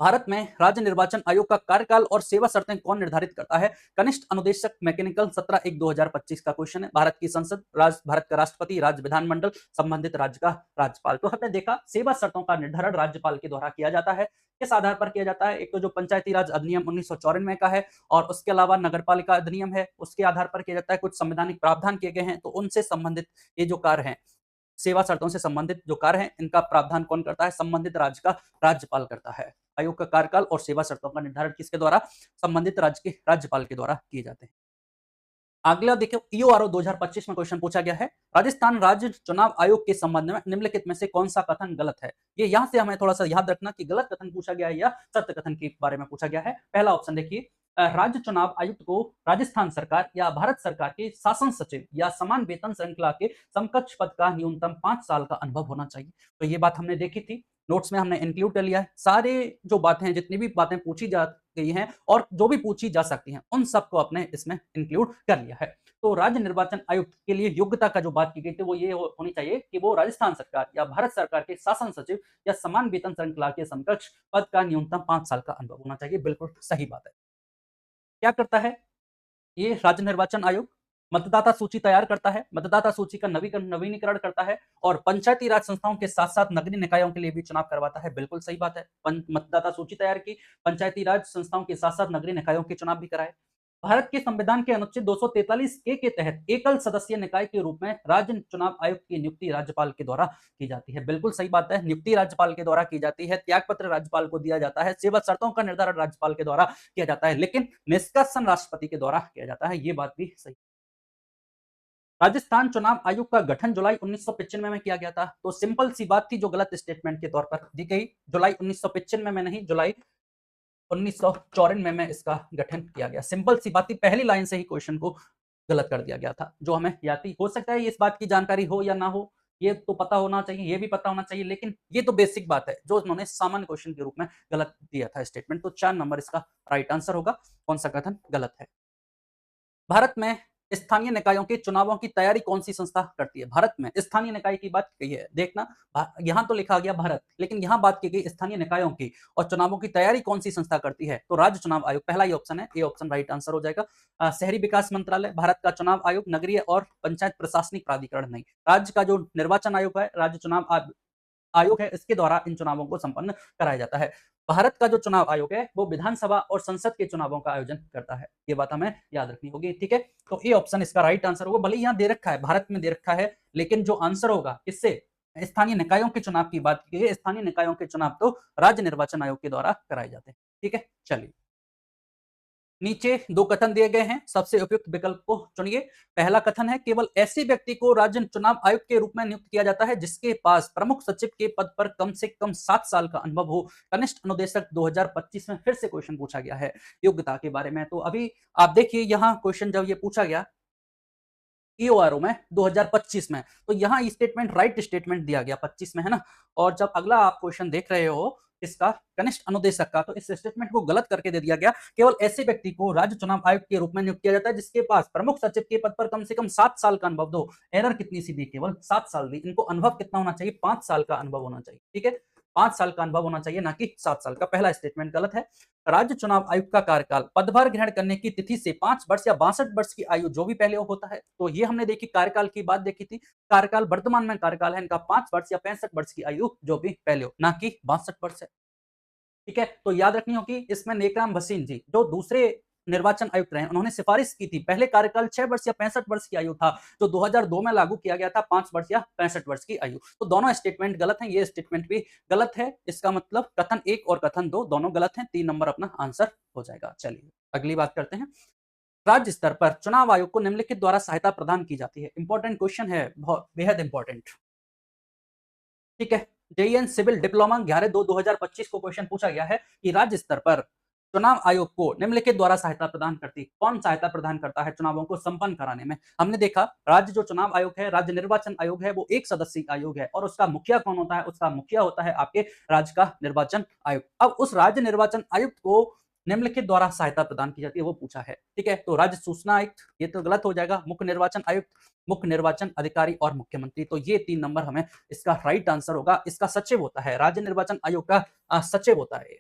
भारत में राज्य निर्वाचन आयोग का कार्यकाल और सेवा शर्तें कौन निर्धारित करता है? कनिष्ठ अनुदेशक मैकेनिकल 17/1/2025 का क्वेश्चन है। भारत की संसद, भारत का राष्ट्रपति, राज्य विधानमंडल, संबंधित राज्य का राज्यपाल। तो हमने देखा सेवा शर्तों का निर्धारण राज्यपाल के द्वारा किया जाता है। किस आधार पर किया जाता है? एक तो जो पंचायती राज अधिनियम 1994 का है और उसके अलावा नगरपालिका अधिनियम है, उसके आधार पर किया जाता है। कुछ संवैधानिक प्रावधान किए गए हैं तो उनसे संबंधित ये जो कार्य हैं, सेवा शर्तों से संबंधित जो कार्य हैं, इनका प्रावधान कौन करता है? संबंधित राज्य का राज्यपाल करता है। आयोग का कार्यकाल और सेवा शर्तों का निर्धारण किसके द्वारा? संबंधित राज्य के राज्यपाल के द्वारा किए जाते हैं। अगला देखो ईओआरओ 2025 में क्वेश्चन पूछा गया है, राजस्थान राज्य चुनाव आयोग के संबंध में निम्नलिखित में से कौन सा कथन गलत है? ये यहां से हमें थोड़ा सा याद रखना कि गलत कथन पूछा गया है या सत्य कथन के बारे में पूछा गया है। पहला ऑप्शन देखिए, राज्य चुनाव आयुक्त को राजस्थान सरकार या भारत सरकार के शासन सचिव या समान वेतन श्रृंखला के समकक्ष पद का न्यूनतम 5 साल का अनुभव होना चाहिए। तो ये बात हमने देखी थी, नोट्स में हमने इंक्लूड कर लिया है। सारे जो बातें हैं, जितनी भी बातें पूछी जा गई हैं और जो भी पूछी जा सकती हैं, उन सबको अपने इसमें इंक्लूड कर लिया है। तो राज्य निर्वाचन आयुक्त के लिए योग्यता का जो बात की गई थी वो ये होनी चाहिए कि वो राजस्थान सरकार या भारत सरकार के शासन सचिव या समान वेतन श्रृंखला के समकक्ष पद का न्यूनतम 5 साल का अनुभव होना चाहिए। बिल्कुल सही बात है। क्या करता है ये राज्य निर्वाचन आयोग? मतदाता सूची तैयार करता है, मतदाता सूची का नवीनीकरण करता है और पंचायती राज संस्थाओं के साथ साथ नगरीय निकायों के लिए भी चुनाव करवाता है। बिल्कुल सही बात है। मतदाता सूची तैयार की, पंचायती राज संस्थाओं के साथ साथ नगरीय निकायों के चुनाव भी कराए। भारत के संविधान के अनुच्छेद 243 के तहत एकल सदस्यीय निकाय के रूप में राज्य चुनाव आयोग की नियुक्ति राज्यपाल के द्वारा की जाती है। बिल्कुल सही बात है, नियुक्ति राज्यपाल के द्वारा की जाती है, त्यागपत्र राज्यपाल को दिया जाता है, सेवा शर्तों का निर्धारण राज्यपाल के द्वारा किया जाता है, लेकिन निष्कासन राष्ट्रपति के द्वारा किया जाता है। ये बात भी सही। राजस्थान चुनाव आयोग का गठन जुलाई 1995 में किया गया था। तो सिंपल सी बात थी जो गलत स्टेटमेंट के तौर पर दी गई, जुलाई 1995 में नहीं, जुलाई 1994 में इसका गठन किया गया। सिंपल सी बात थी, पहली लाइन से ही क्वेश्चन को गलत कर दिया गया था, जो हमें याद थी। हो सकता है इस बात की जानकारी हो या ना हो, ये तो पता होना चाहिए, ये भी पता होना चाहिए, लेकिन ये तो बेसिक बात है जो उन्होंने सामान्य क्वेश्चन के रूप में गलत दिया था स्टेटमेंट। तो 4 नंबर इसका राइट आंसर होगा। कौन सा कथन गलत है? भारत में स्थानीय निकायों के चुनावों की तैयारी कौन सी संस्था करती है? भारत में स्थानीय निकाय की बात की है, देखना यहां तो लिखा गया भारत, लेकिन यहां बात की गई स्थानीय निकायों की और चुनावों की तैयारी कौन सी संस्था करती है? तो राज्य चुनाव आयोग पहला ही ऑप्शन है, ए ऑप्शन राइट आंसर हो जाएगा। शहरी विकास मंत्रालय, भारत का चुनाव आयोग, नगरीय और पंचायत प्रशासनिक प्राधिकरण नहीं। राज्य का जो निर्वाचन आयोग है, राज्य चुनाव आयोग है, इसके द्वारा इन चुनावों को संपन्न कराया जाता है। भारत का जो चुनाव आयोग है वो विधानसभा और संसद के चुनावों का आयोजन करता है। ये बात हमें याद रखनी होगी, ठीक है। तो ये ऑप्शन इसका राइट आंसर होगा। भले यहाँ दे रखा है, भारत में दे रखा है, लेकिन जो आंसर होगा किससे? स्थानीय निकायों के चुनाव की बात की है। स्थानीय निकायों के चुनाव तो राज्य निर्वाचन आयोग के द्वारा कराए जाते हैं, ठीक है। चलिए, नीचे 2 कथन दिए गए हैं, सबसे उपयुक्त विकल्प को चुनिए। पहला कथन है, केवल ऐसे व्यक्ति को राज्य चुनाव आयुक्त के रूप में नियुक्त किया जाता है जिसके पास प्रमुख सचिव के पद पर कम से कम 7 साल का अनुभव हो। कनिष्ठ अनुदेशक 2025 में फिर से क्वेश्चन पूछा गया है योग्यता के बारे में। तो अभी आप देखिए यहाँ क्वेश्चन जब ये पूछा गया ईओआरओ में 2025 में, तो यहाँ स्टेटमेंट राइट स्टेटमेंट दिया गया 25 में, है ना। और जब अगला आप क्वेश्चन देख रहे हो इसका कनिष्ठ अनुदेशक का, तो इस स्टेटमेंट को गलत करके दे दिया गया। केवल ऐसे व्यक्ति को राज्य चुनाव आयुक्त के रूप में नियुक्त किया जाता है जिसके पास प्रमुख सचिव के पद पर कम से कम 7 साल का अनुभव दो। एरर कितनी सी दी? केवल 7 साल दी। इनको अनुभव कितना होना चाहिए? 5 साल का अनुभव होना चाहिए, ठीक है। 5 साल का अनुभव होना चाहिए, ना कि 7 साल का। पहला स्टेटमेंट गलत है। राज्य चुनाव आयुक्त का कार्यकाल पदभार ग्रहण करने की तिथि से 5 वर्ष या 62 वर्ष की आयु जो भी पहले होता है। तो ये हमने देखी, कार्यकाल की बात देखी थी। कार्यकाल वर्तमान में कार्यकाल है इनका 5 वर्ष या 65 वर्ष की आयु जो भी पहले हो, ना कि 62 वर्ष है, ठीक है। तो याद रखनी होगी इसमें नेकराम भसीन जी जो दूसरे निर्वाचन आयुक्त रहे, उन्होंने सिफारिश की थी पहले कार्यकाल 6 वर्ष या 65 वर्ष की आयु था, जो 2002 में लागू किया गया था 5 वर्ष या 65 वर्ष की आयु। तो दोनों स्टेटमेंट गलत हैं, ये स्टेटमेंट भी गलत है। इसका मतलब कथन 1 और कथन 2 दोनों गलत हैं। 3 नंबर अपना आंसर हो जाएगा। चलिए अगली बात करते हैं। राज्य स्तर पर चुनाव आयोग को निम्नलिखित द्वारा सहायता प्रदान की जाती है। इंपॉर्टेंट क्वेश्चन है, बहुत बेहद इंपॉर्टेंट। ठीक है, जेईएन सिविल डिप्लोमा 11/2/2025 को क्वेश्चन पूछा गया है कि राज्य स्तर पर चुनाव आयोग को निम्नलिखित द्वारा सहायता प्रदान करती, कौन सहायता प्रदान करता है चुनावों को संपन्न कराने में। हमने देखा राज्य जो चुनाव आयोग है, राज्य निर्वाचन आयोग है, वो एक सदस्यीय आयोग है और उसका मुखिया कौन होता है, उसका मुखिया होता है आपके राज्य का निर्वाचन आयोग। अब उस राज्य निर्वाचन आयुक्त को निम्नलिखित द्वारा सहायता प्रदान की जाती है, वो पूछा है। ठीक है, तो राज्य सूचना आयुक्त ये तो गलत हो जाएगा, मुख्य निर्वाचन आयुक्त, मुख्य निर्वाचन अधिकारी और मुख्यमंत्री, तो ये 3 नंबर हमें इसका राइट आंसर होगा। इसका सचिव होता है, राज्य निर्वाचन आयोग का सचिव होता है।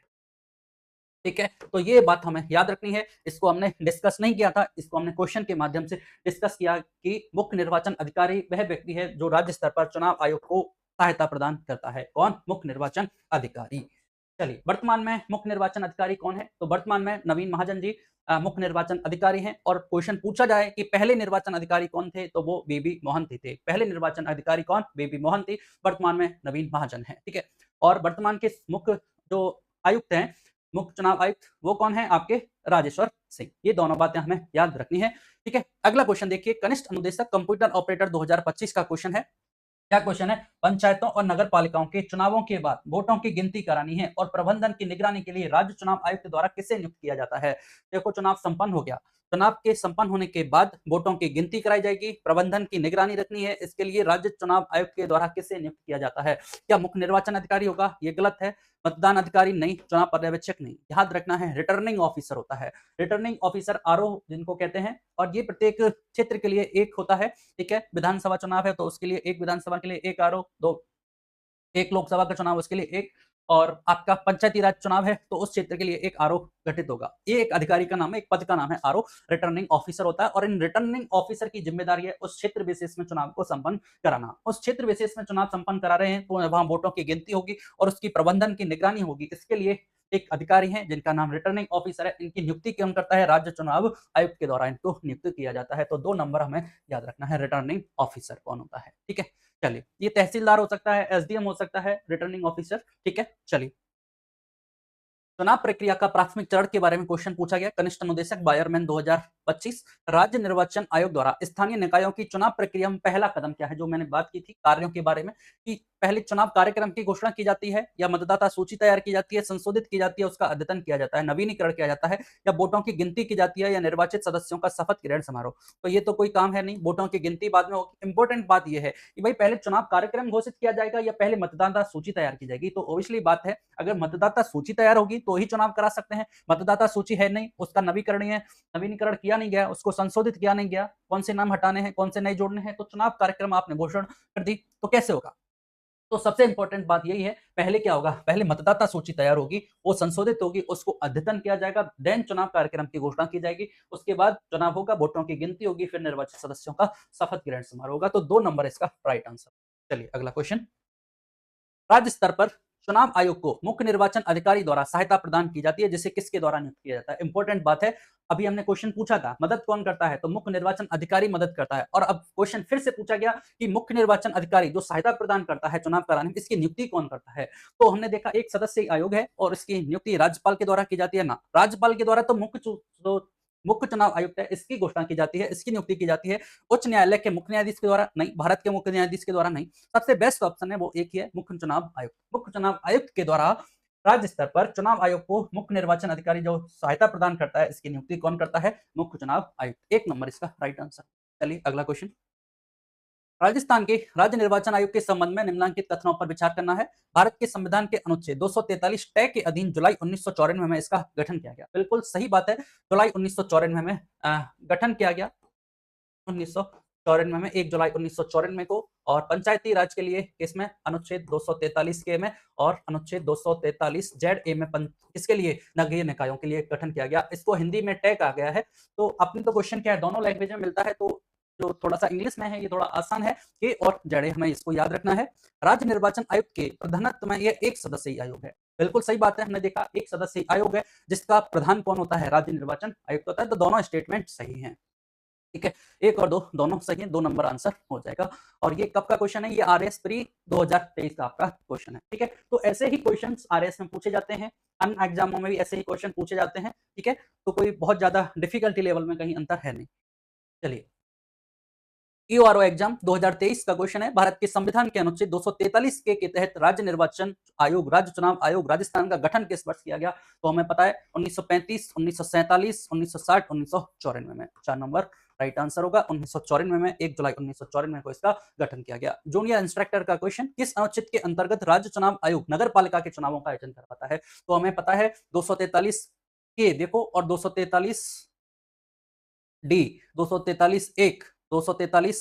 ठीक है, तो ये बात हमें याद रखनी है। इसको हमने डिस्कस नहीं किया था, इसको हमने क्वेश्चन के माध्यम से डिस्कस किया कि मुख्य निर्वाचन अधिकारी वह व्यक्ति है जो राज्य स्तर पर चुनाव आयोग को सहायता प्रदान करता है। कौन? मुख्य निर्वाचन अधिकारी। चलिए, वर्तमान में मुख्य निर्वाचन अधिकारी कौन है? तो वर्तमान में नवीन महाजन जी मुख्य निर्वाचन अधिकारी हैं। और क्वेश्चन पूछा जाए कि पहले निर्वाचन अधिकारी कौन थे, तो वो बीबी मोहंती थे। पहले निर्वाचन अधिकारी कौन? बीबी मोहंती। वर्तमान में नवीन महाजन है। ठीक है, और वर्तमान के मुख्य जो आयुक्त हैं, मुख्य चुनाव आयुक्त, वो कौन है? आपके राजेश्वर सिंह। ये दोनों बातें हमें याद रखनी है। ठीक है, अगला क्वेश्चन देखिए, कनिष्ठ अनुदेशक कंप्यूटर ऑपरेटर 2025 का क्वेश्चन है। क्या क्वेश्चन है? पंचायतों और नगर पालिकाओं के चुनावों के बाद वोटों की गिनती करानी है और प्रबंधन की निगरानी के लिए राज्य चुनाव आयुक्त द्वारा किसे नियुक्त किया जाता है? देखो, चुनाव संपन्न हो गया, चुनाव के संपन्न होने के बाद वोटों की गिनती कराई जाएगी, प्रबंधन की निगरानी रखनी है, इसके लिए राज्य चुनाव आयुक्त के द्वारा किसे नियुक्त किया जाता है? क्या मुख्य निर्वाचन अधिकारी होगा? ये गलत है। मतदान अधिकारी नहीं, चुनाव पर्यवेक्षक नहीं, याद रखना है रिटर्निंग ऑफिसर होता है। रिटर्निंग ऑफिसर आरओ जिनको कहते हैं, और ये प्रत्येक क्षेत्र के लिए एक होता है। ठीक है, विधानसभा चुनाव है तो उसके लिए एक, विधानसभा के लिए एक आरओ, दो, एक लोकसभा का चुनाव उसके लिए एक, और आपका पंचायती राज चुनाव है तो उस क्षेत्र के लिए एक आरओ गठित होगा। ये एक अधिकारी का नाम है, एक पद का नाम है आरओ, रिटर्निंग ऑफिसर होता है। और इन रिटर्निंग ऑफिसर की जिम्मेदारी है उस क्षेत्र विशेष में चुनाव को संपन्न कराना। उस क्षेत्र विशेष में चुनाव संपन्न करा रहे हैं तो वहां वोटों की गिनती होगी और उसकी प्रबंधन की निगरानी होगी। इसके लिए एक अधिकारी हैं जिनका नाम रिटर्निंग ऑफिसर है। इनकी नियुक्ति कौन करता है? राज्य चुनाव आयुक्त के द्वारा इनको नियुक्त किया जाता है। तो 2 नंबर हमें याद रखना है, रिटर्निंग ऑफिसर कौन होता है। ठीक है, चलिए, ये तहसीलदार हो सकता है, एसडीएम हो सकता है, रिटर्निंग ऑफिसर। ठीक है, चलिए, चुनाव प्रक्रिया का प्राथमिक चरण के बारे में क्वेश्चन पूछा गया। कनिष्ठ अनुदेशक बायरमैन 2025। राज्य निर्वाचन आयोग द्वारा स्थानीय निकायों की चुनाव प्रक्रिया में पहला कदम क्या है? जो मैंने बात की थी कार्यों के बारे में कि पहले चुनाव कार्यक्रम की घोषणा की जाती है या मतदाता सूची तैयार की जाती है, संशोधित की जाती है, उसका अद्यतन किया जाता है, नवीनीकरण किया जाता है, या वोटों की गिनती की जाती है, या निर्वाचित सदस्यों का शपथ ग्रहण समारोह। तो ये तो कोई काम है नहीं, वोटों की गिनती बाद में होगी। इंपॉर्टेंट बात यह है कि भाई पहले चुनाव कार्यक्रम घोषित किया जाएगा या पहले मतदाता सूची तैयार की जाएगी। तो ऑब्वियसली बात है, अगर मतदाता सूची तैयार होगी तो ही चुनाव करा सकते हैं। मतदाता सूची है नहीं, उसका नवीनीकरण किया नहीं गया, उसको संशोधित किया नहीं गया, कौन से नाम हटाने हैं, कौन से नए जोड़ने हैं, तो चुनाव कार्यक्रम आपने घोषणा कर दी तो कैसे होगा? तो सबसे इंपॉर्टेंट बात यही है, पहले क्या होगा? पहले मतदाता सूची तैयार होगी, वो संशोधित होगी, उसको अद्यतन किया जाएगा, देन चुनाव कार्यक्रम की घोषणा की जाएगी, उसके बाद चुनाव होगा, वोटों की गिनती होगी, फिर निर्वाचित सदस्यों का शपथ ग्रहण समारोह होगा। तो 2 नंबर इसका राइट आंसर। चलिए, अगला क्वेश्चन, राज्य स्तर पर चुनाव आयोग को मुख्य निर्वाचन अधिकारी द्वारा सहायता प्रदान की जाती है, जिसे किसके द्वारा नियुक्त किया जाता है? इंपॉर्टेंट बात है, अभी हमने क्वेश्चन पूछा था मदद कौन करता है, तो मुख्य निर्वाचन अधिकारी मदद करता है। और अब क्वेश्चन फिर से पूछा गया कि मुख्य निर्वाचन अधिकारी जो सहायता प्रदान करता है चुनाव कराने में, इसकी नियुक्ति कौन करता है? तो हमने देखा एक सदस्यीय आयोग है और इसकी नियुक्ति राज्यपाल के द्वारा की जाती है ना, राज्यपाल के द्वारा तो मुख्य चुनाव आयुक्त है, इसकी घोषणा की जाती है, इसकी नियुक्ति की जाती है। उच्च न्यायालय के मुख्य न्यायाधीश के द्वारा नहीं, भारत के मुख्य न्यायाधीश के द्वारा नहीं। सबसे बेस्ट ऑप्शन है वो एक ही है, मुख्य चुनाव आयुक्त। मुख्य चुनाव आयुक्त के द्वारा राज्य स्तर पर चुनाव आयोग को मुख्य निर्वाचन अधिकारी जो सहायता प्रदान करता है, इसकी नियुक्ति कौन करता है? मुख्य चुनाव आयुक्त। 1 नंबर इसका राइट आंसर। चलिए, अगला क्वेश्चन, राजस्थान के राज्य निर्वाचन आयोग के संबंध में निम्नलिखित कथनों पर विचार करना है। भारत के संविधान के अनुच्छेद 243 टै के अधीन जुलाई 1994 में इसका गठन किया गया। बिल्कुल सही बात है, जुलाई 1994 में गठन किया गया, 1994 में, 1 जुलाई 1994 को। और पंचायती राज के लिए इसमें अनुच्छेद 243 के में और अनुच्छेद 243 जेड ए में इसके लिए नगरीय निकायों के लिए गठन किया गया। इसको हिंदी में टै कहा गया है। तो अपने तो क्वेश्चन क्या है, दोनों लैंग्वेज में मिलता है, तो जो थोड़ा सा इंग्लिश में है ये थोड़ा आसान है, के और जड़े, हमें इसको याद रखना है। राज्य निर्वाचन आयुक्त के प्रधानत्व में यह एक सदस्यीय आयोग है। बिल्कुल सही बात है, हमने देखा एक सदस्यीय आयोग है जिसका प्रधान कौन होता है? राज्य निर्वाचन आयुक्त होता है। तो दोनों स्टेटमेंट सही हैं। ठीक है, 1 और 2 दोनों सही है, 2 नंबर आंसर हो जाएगा। और ये कब का क्वेश्चन है? ये आरएएस प्री 2023 का आपका क्वेश्चन है। ठीक है, तो ऐसे ही क्वेश्चंस आरएएस में पूछे जाते हैं, अन्य एग्जामों में भी ऐसे ही क्वेश्चन पूछे जाते हैं। ठीक है, तो कोई बहुत ज्यादा डिफिकल्टी लेवल में कहीं अंतर है नहीं। चलिए, ईओआरओ एग्जाम 2023 का क्वेश्चन है। भारत के संविधान के अनुच्छेद 243 के तहत राज्य निर्वाचन आयोग, राज्य चुनाव आयोग राजस्थान का गठन किस वर्ष किया गया? तो हमें पता है 1935, 1947, 1960, 1994 में। 4 नंबर राइट आंसर होगा। 1994 में 1 जुलाई 1994 को इसका गठन किया गया। जूनियर इंस्ट्रक्टर का क्वेश्चन, किस अनुच्छेद के अंतर्गत राज्य चुनाव आयोग नगर पालिका के चुनावों का आयोजन करवाता है? तो हमें पता है 243 के देखो और 243 डी, 243 एक, 243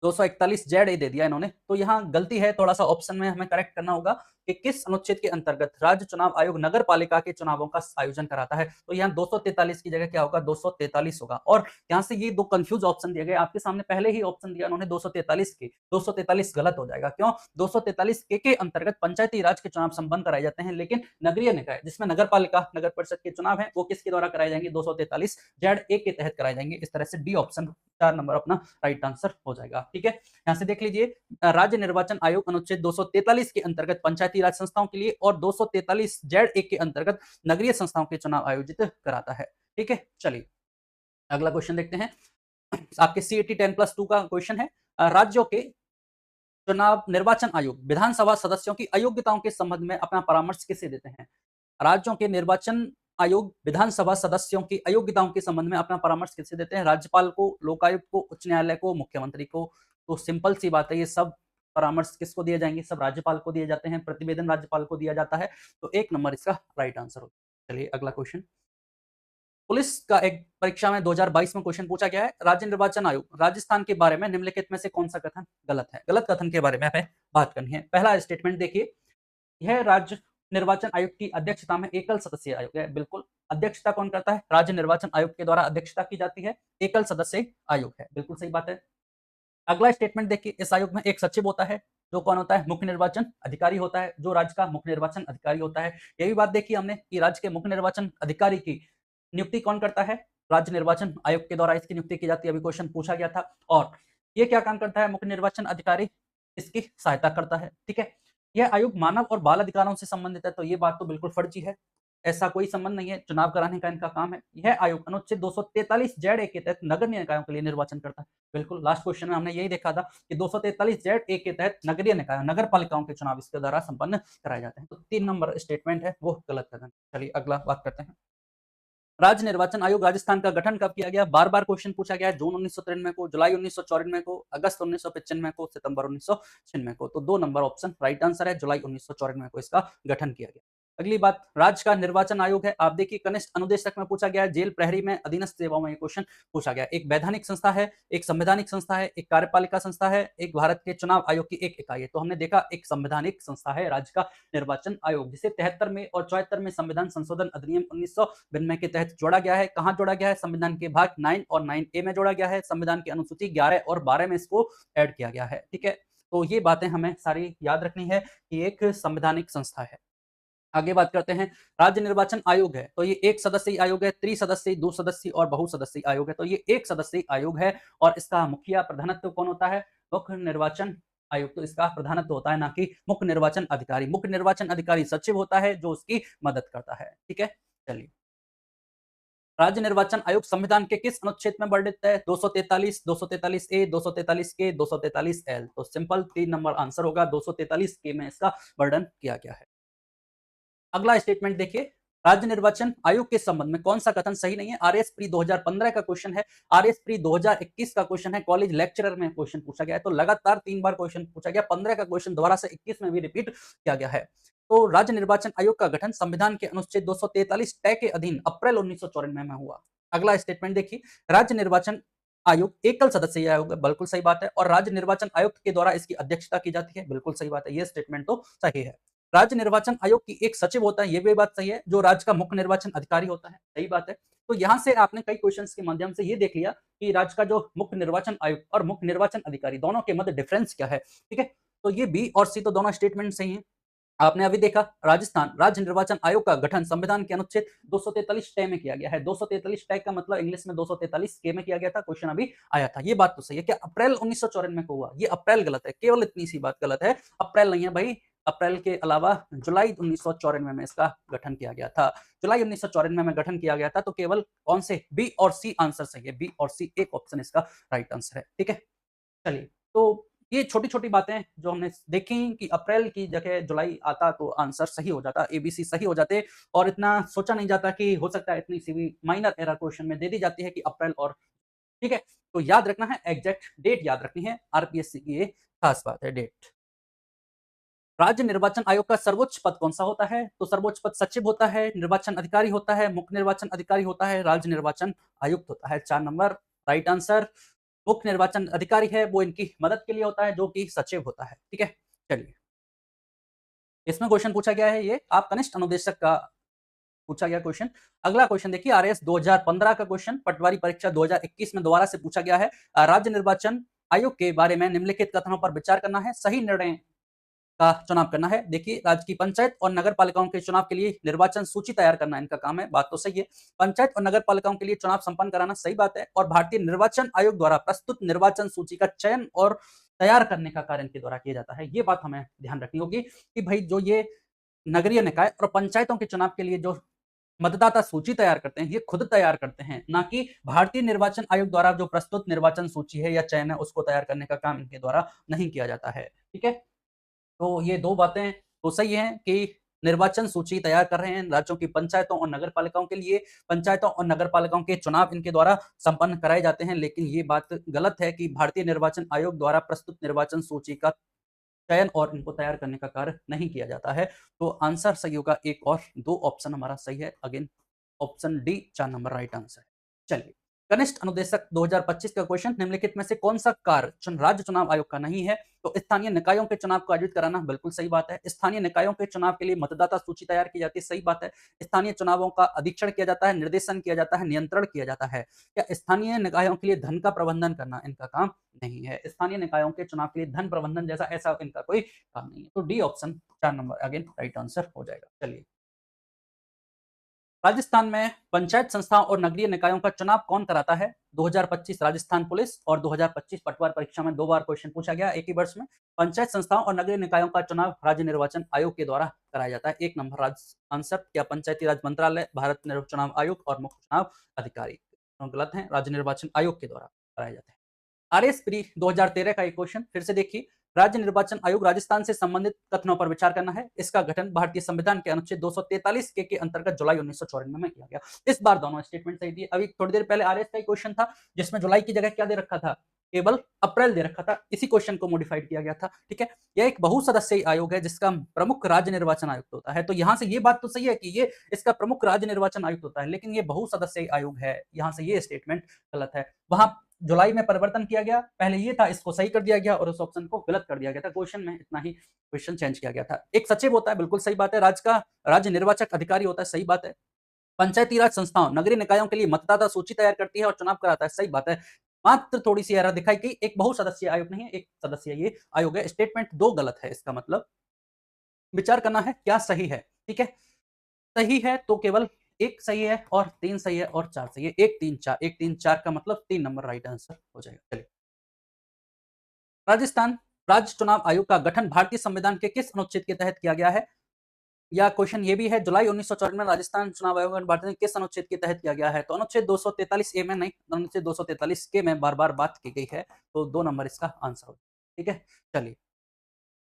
241 जेड ए दे दिया इन्होंने, तो यहाँ गलती है, थोड़ा सा ऑप्शन में हमें करेक्ट करना होगा कि किस अनुच्छेद के अंतर्गत राज्य चुनाव आयोग नगर पालिका के चुनावों का आयोजन कराता है। तो यहाँ 243 की जगह क्या होगा? 243 होगा। और यहाँ से ये दो कंफ्यूज ऑप्शन दिए गए, आपके सामने पहले ही ऑप्शन दिया उन्होंने 243 के, 243 गलत हो जाएगा। क्यों? 243 के अंतर्गत पंचायती राज के चुनाव संपन्न कराए जाते हैं, लेकिन नगरीय निकाय जिसमें नगर पालिका, नगर परिषद के चुनाव है, वो किसके द्वारा कराए जाएंगे? 243 जेड ए के तहत कराए जाएंगे। इस तरह से डी ऑप्शन 4 नंबर अपना राइट आंसर हो जाएगा। ठीक है, यहाँ से देख लीजिए, राज्य निर्वाचन आयोग अनुच्छेद 243 के अंतर्गत पंचायती राज संस्थाओं के लिए और 243 जेड एक के अंतर्गत नगरीय संस्थाओं के चुनाव आयोजित कराता है। ठीक है, चलिए अगला क्वेश्चन देखते हैं। आपके सीईटी 10+2 का क्वेश्चन है, राज्यों के चुनाव निर्वाचन आयोग विधानसभा सदस्यों की अयोग्यताओं के संबंध में अपना परामर्श किसे देते हैं? राज्यों के निर्वाचन आयोग विधानसभा सदस्यों की अयोग्यताओं के संबंध में अपना परामर्श किसे देते हैं? राज्यपाल को, लोकायुक्त को, उच्च न्यायालय को, मुख्यमंत्री को। तो सिंपल सी बात है, ये सब परामर्श किसको दिए जाएंगे? सब राज्यपाल को दिए जाते हैं, प्रतिवेदन राज्यपाल को दिया जाता है। तो 1 नंबर इसका राइट आंसर होगा। चलिए अगला क्वेश्चन, पुलिस का एक परीक्षा में 2022 में क्वेश्चन पूछा गया है, राज्य निर्वाचन आयोग राजस्थान के बारे में निम्नलिखित में से कौन सा कथन गलत है? गलत कथन के बारे में हमें बात करनी है। पहला स्टेटमेंट देखिए, यह राज्य निर्वाचन आयोग की अध्यक्षता में एकल सदस्यीय आयोग है। बिल्कुल, अध्यक्षता कौन करता है? राज्य निर्वाचन आयोग के द्वारा अध्यक्षता की जाती है, एकल सदस्य आयोग है। बिल्कुल सही बात है। अगला स्टेटमेंट देखिए, इस आयोग में एक सचिव होता है, जो कौन होता है? मुख्य निर्वाचन अधिकारी होता है, जो राज्य का मुख्य निर्वाचन अधिकारी होता है। ये भी बात देखी हमने कि राज्य के मुख्य निर्वाचन अधिकारी की नियुक्ति कौन करता है? राज्य निर्वाचन आयोग के द्वारा इसकी नियुक्ति की जाती है। अभी क्वेश्चन पूछा गया था। और ये क्या काम करता है? मुख्य निर्वाचन अधिकारी इसकी सहायता करता है। ठीक है, यह आयोग मानव और बाल अधिकारों से संबंधित है, तो ये बात तो बिल्कुल फर्जी है। ऐसा कोई संबंध नहीं है, चुनाव कराने का इनका काम है। यह आयोग अनुच्छेद 243 जेड ए के तहत नगर निकायों के लिए निर्वाचन करता है। बिल्कुल, लास्ट क्वेश्चन में हमने यही देखा था कि 243 जेड ए के तहत नगरीय निकायों, नगर पालिकाओं के चुनाव इसके द्वारा संपन्न कराए जाते हैं। तो 3 नंबर स्टेटमेंट है वो गलत कथन। चलिए अगला बात करते हैं। राज्य निर्वाचन आयोग राजस्थान का गठन कब किया गया? बार बार क्वेश्चन पूछा गया है। जून 1993 को, जुलाई 1994 को, अगस्त 1995 को, सितंबर 1996 को। तो 2 नंबर ऑप्शन राइट आंसर है, जुलाई 1994 को इसका गठन किया गया। अगली बात, राज्य का निर्वाचन आयोग है। आप देखिए, कनिष्ठ अनुदेशक में पूछा गया है, जेल प्रहरी में, अधीनस्थ सेवाओं में ये क्वेश्चन पूछा गया। एक वैधानिक संस्था है, एक संवैधानिक संस्था है, एक कार्यपालिका संस्था है, एक भारत के चुनाव आयोग की एक इकाई है। तो हमने देखा एक संवैधानिक संस्था है राज्य का निर्वाचन आयोग, जिसे 73 में और 74 में संविधान संशोधन अधिनियम 1992 के तहत जोड़ा गया है। कहाँ जोड़ा गया है? संविधान के भाग 9 और 9A में जोड़ा गया है। संविधान की अनुसूची 11 और 12 में इसको ऐड किया गया है। ठीक है, तो ये बातें हमें सारी याद रखनी है कि एक संवैधानिक संस्था है। आगे बात करते हैं, राज्य निर्वाचन आयोग है तो ये एक सदस्यीय आयोग है, त्रिसदस्यीय, दो सदस्यीय और बहुसदस्यीय आयोग है। तो ये एक सदस्यीय आयोग है और इसका मुखिया प्रधानत्व कौन होता है? मुख्य निर्वाचन आयोग। तो इसका प्रधानत्व होता है, ना कि मुख्य निर्वाचन अधिकारी। मुख्य निर्वाचन अधिकारी सचिव होता है जो उसकी मदद करता है। ठीक है, चलिए, राज्य निर्वाचन आयोग संविधान के किस अनुच्छेद में वर्णित है? 243, 243 ए, 243 के, 243 एल। तो सिंपल 3 नंबर आंसर होगा, 243 के में इसका वर्णन किया गया है। अगला स्टेटमेंट देखिए, राज्य निर्वाचन आयोग के संबंध में कौन सा कथन सही नहीं है? आरएस प्री 2015 का क्वेश्चन है, आरएस प्री 2021 का क्वेश्चन है, कॉलेज लेक्चरर में क्वेश्चन पूछा गया है। तो लगातार 3 बार क्वेश्चन पूछा गया, 15 का क्वेश्चन दोबारा से 21 में भी रिपीट किया गया है। तो राज्य निर्वाचन आयोग का गठन संविधान के अनुच्छेद 243 टै के अधीन अप्रैल 1994 में हुआ। अगला स्टेटमेंट देखिए, राज्य निर्वाचन आयोग एकल सदस्यीय आयोग है। बिल्कुल सही बात है। और राज्य निर्वाचन आयुक्त के द्वारा इसकी अध्यक्षता की जाती है। बिल्कुल सही बात है, ये स्टेटमेंट तो सही है। राज्य निर्वाचन आयोग की एक सचिव होता है, ये भी बात सही है, जो राज्य का मुख्य निर्वाचन अधिकारी होता है। सही बात है। तो यहां से आपने कई क्वेश्चंस के माध्यम से ये देख लिया कि राज्य का जो मुख्य निर्वाचन आयुक्त और मुख्य निर्वाचन अधिकारी दोनों के मध्य डिफरेंस क्या है। ठीक है, तो ये बी और सी तो दोनों स्टेटमेंट सही है। आपने अभी देखा राजस्थान राज्य निर्वाचन आयोग का गठन संविधान के अनुच्छेद 243 टय में किया गया है। 243 टय का मतलब इंग्लिश में 243 के में किया गया था। क्वेश्चन अभी आया था। ये बात तो सही है कि अप्रैल 1994 को हुआ। ये अप्रैल गलत है, केवल इतनी सी बात गलत है। अप्रैल नहीं है भाई, अप्रैल के अलावा जुलाई 1994 में इसका गठन किया गया था। जुलाई 1994 में गठन किया गया था। तो केवल कौन से बी और सी आंसर सही है। बी और सी एक ऑप्शन इसका राइट आंसर है। ठीक है, चलिए, तो ये छोटी-छोटी बातें जो हमने देखी कि अप्रैल की जगह जुलाई आता तो आंसर सही हो जाता, एबीसी सही हो जाते और इतना सोचा नहीं जाता कि हो सकता है इतनी सी भी माइनर एरर क्वेश्चन में दे दी जाती है कि अप्रैल और ठीक है। तो याद रखना है, एग्जैक्ट डेट याद रखनी है। आरपीएससी की ये खास बात है, डेट। राज्य निर्वाचन आयोग का सर्वोच्च पद कौन सा होता है? तो सर्वोच्च पद सचिव होता है, निर्वाचन अधिकारी होता है, मुख्य निर्वाचन अधिकारी होता है, राज्य निर्वाचन आयुक्त होता है। 4 नंबर राइट आंसर। मुख्य निर्वाचन अधिकारी है वो इनकी मदद के लिए होता है, जो कि सचिव होता है। ठीक है, चलिए, इसमें क्वेश्चन पूछा गया है, ये आप कनिष्ठ अनुदेशक का पूछा गया क्वेश्चन। अगला क्वेश्चन देखिए, आरएस 2015 का क्वेश्चन पटवारी परीक्षा 2021 में दोबारा से पूछा गया है। राज्य निर्वाचन आयोग के बारे में निम्नलिखित कथनों पर विचार करना है, सही निर्णय का चुनाव करना है। देखिए, राज्य की पंचायत और नगर पालिकाओं के चुनाव के लिए निर्वाचन सूची तैयार करना इनका काम है। बात तो सही है, पंचायत और नगर पालिकाओं के लिए चुनाव संपन्न कराना सही बात है। और भारतीय निर्वाचन आयोग द्वारा प्रस्तुत निर्वाचन सूची का चयन और तैयार करने का कार्य इनके द्वारा किया जाता है। ये बात हमें ध्यान रखनी होगी कि भाई जो ये नगरीय निकाय और पंचायतों के चुनाव के लिए जो मतदाता सूची तैयार करते हैं, ये खुद तैयार करते हैं, ना कि भारतीय निर्वाचन आयोग द्वारा जो प्रस्तुत निर्वाचन सूची है या चयन है उसको तैयार करने का काम इनके द्वारा नहीं किया जाता है। ठीक है, तो ये 2 बातें तो सही हैं कि निर्वाचन सूची तैयार कर रहे हैं राज्यों की पंचायतों और नगर पालिकाओं के लिए। पंचायतों और नगर पालिकाओं के चुनाव इनके द्वारा संपन्न कराए जाते हैं, लेकिन ये बात गलत है कि भारतीय निर्वाचन आयोग द्वारा प्रस्तुत निर्वाचन सूची का चयन और इनको तैयार करने का कार्य नहीं किया जाता है। तो आंसर सही होगा 1 और 2 ऑप्शन हमारा सही है। Again option D 4 number right answer है। चलिए, कनिष्ठ अनुदेशक 2025 का क्वेश्चन, निम्नलिखित में से कौन सा कार्य राज्य चुनाव आयोग का नहीं है? तो स्थानीय निकायों के चुनाव को आयोजित कराना बिल्कुल सही बात है। स्थानीय निकायों के चुनाव के लिए मतदाता सूची तैयार की जाती है, सही बात है। स्थानीय चुनावों का अधीक्षण किया जाता है, निर्देशन किया जाता है, नियंत्रण किया जाता है। क्या स्थानीय निकायों के लिए धन का प्रबंधन करना इनका काम नहीं है? स्थानीय निकायों के चुनाव के लिए धन प्रबंधन जैसा ऐसा इनका कोई काम नहीं है। तो D option 4 number again right answer हो जाएगा। चलिए, राजस्थान में पंचायत संस्थाओं और नगरीय निकायों का चुनाव कौन कराता है? 2025 राजस्थान पुलिस और 2025 पटवार परीक्षा में 2 बार क्वेश्चन पूछा गया एक ही वर्ष में। पंचायत संस्थाओं और नगरीय निकायों का चुनाव राज्य निर्वाचन आयोग के द्वारा कराया जाता है। 1 नंबर राज्य आंसर। क्या पंचायती राज मंत्रालय, भारत चुनाव आयोग और मुख्य चुनाव अधिकारी? गलत है, राज्य निर्वाचन आयोग के द्वारा कराया जाता है। आरएस प्री 2013 का एक क्वेश्चन फिर से देखिए, राज्य निर्वाचन आयोग राजस्थान से संबंधित कथनों पर विचार करना है। इसका गठन भारतीय संविधान के अनुच्छेद 243 के अंतर्गत जुलाई 1994 में किया गया। इस बार दोनों स्टेटमेंट सही दिए। अभी थोड़ी देर पहले आरएस का एक क्वेश्चन था जिसमें जुलाई की जगह क्या दे रखा था, केवल अप्रैल दे रखा था। इसी क्वेश्चन को मॉडिफाइड किया गया था। ठीक है, यह एक बहुसदस्यीय आयोग है जिसका प्रमुख राज्य निर्वाचन आयुक्त होता है। तो यहां से ये बात तो सही है कि ये इसका प्रमुख राज्य निर्वाचन आयुक्त होता है, लेकिन ये बहुसदस्यीय आयोग है। यहां से ये स्टेटमेंट गलत है। वहां जुलाई में परिवर्तन किया गया, पहले ये था, इसको सही कर दिया गया और उस ऑप्शन को गलत कर दिया गया था। क्वेश्चन में इतना ही क्वेश्चन चेंज किया गया था। एक सचिव होता है, बिल्कुल सही बात है। राज्य निर्वाचक अधिकारी होता है, सही बात है। पंचायती राज संस्थाओं नगरीय निकायों के लिए मतदाता सूची तैयार करती है और चुनाव कराता है, सही बात है। मात्र थोड़ी सी एरर दिखाई गई, एक बहुसदस्यीय आयोग नहीं है, एक सदस्यीय ये आयोग है। स्टेटमेंट 2 गलत है। इसका मतलब विचार करना है क्या सही है। ठीक है, सही है तो केवल 1 सही है और 3 सही है और 4 सही है। 1 3 4, 1 3 4 का मतलब 3 नंबर राइट आंसर हो जाएगा। चलिए, राजस्थान राज्य चुनाव आयोग का गठन भारतीय संविधान के किस अनुच्छेद के तहत किया गया है? या क्वेश्चन ये भी है, जुलाई 1954 में राजस्थान चुनाव आयोग का गठन किस अनुच्छेद के तहत किया गया है? तो अनुच्छेद 243 ए में नहीं, अनुच्छेद 243 के में बार बार बात की गई है। तो 2 नंबर इसका आंसर हो। ठीक है, चलिए,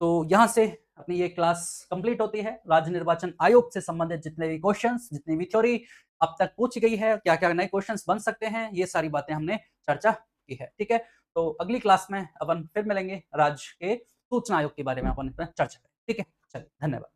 तो यहाँ से अपनी ये क्लास कंप्लीट होती है। राज्य निर्वाचन आयोग से संबंधित जितने भी क्वेश्चंस, जितनी भी थ्योरी अब तक पूछी गई है, क्या क्या नए क्वेश्चंस बन सकते हैं, ये सारी बातें हमने चर्चा की है। ठीक है, तो अगली क्लास में अपन फिर मिलेंगे, राज्य के सूचना आयोग के बारे में अपन चर्चा करें। ठीक है, चलिए, धन्यवाद।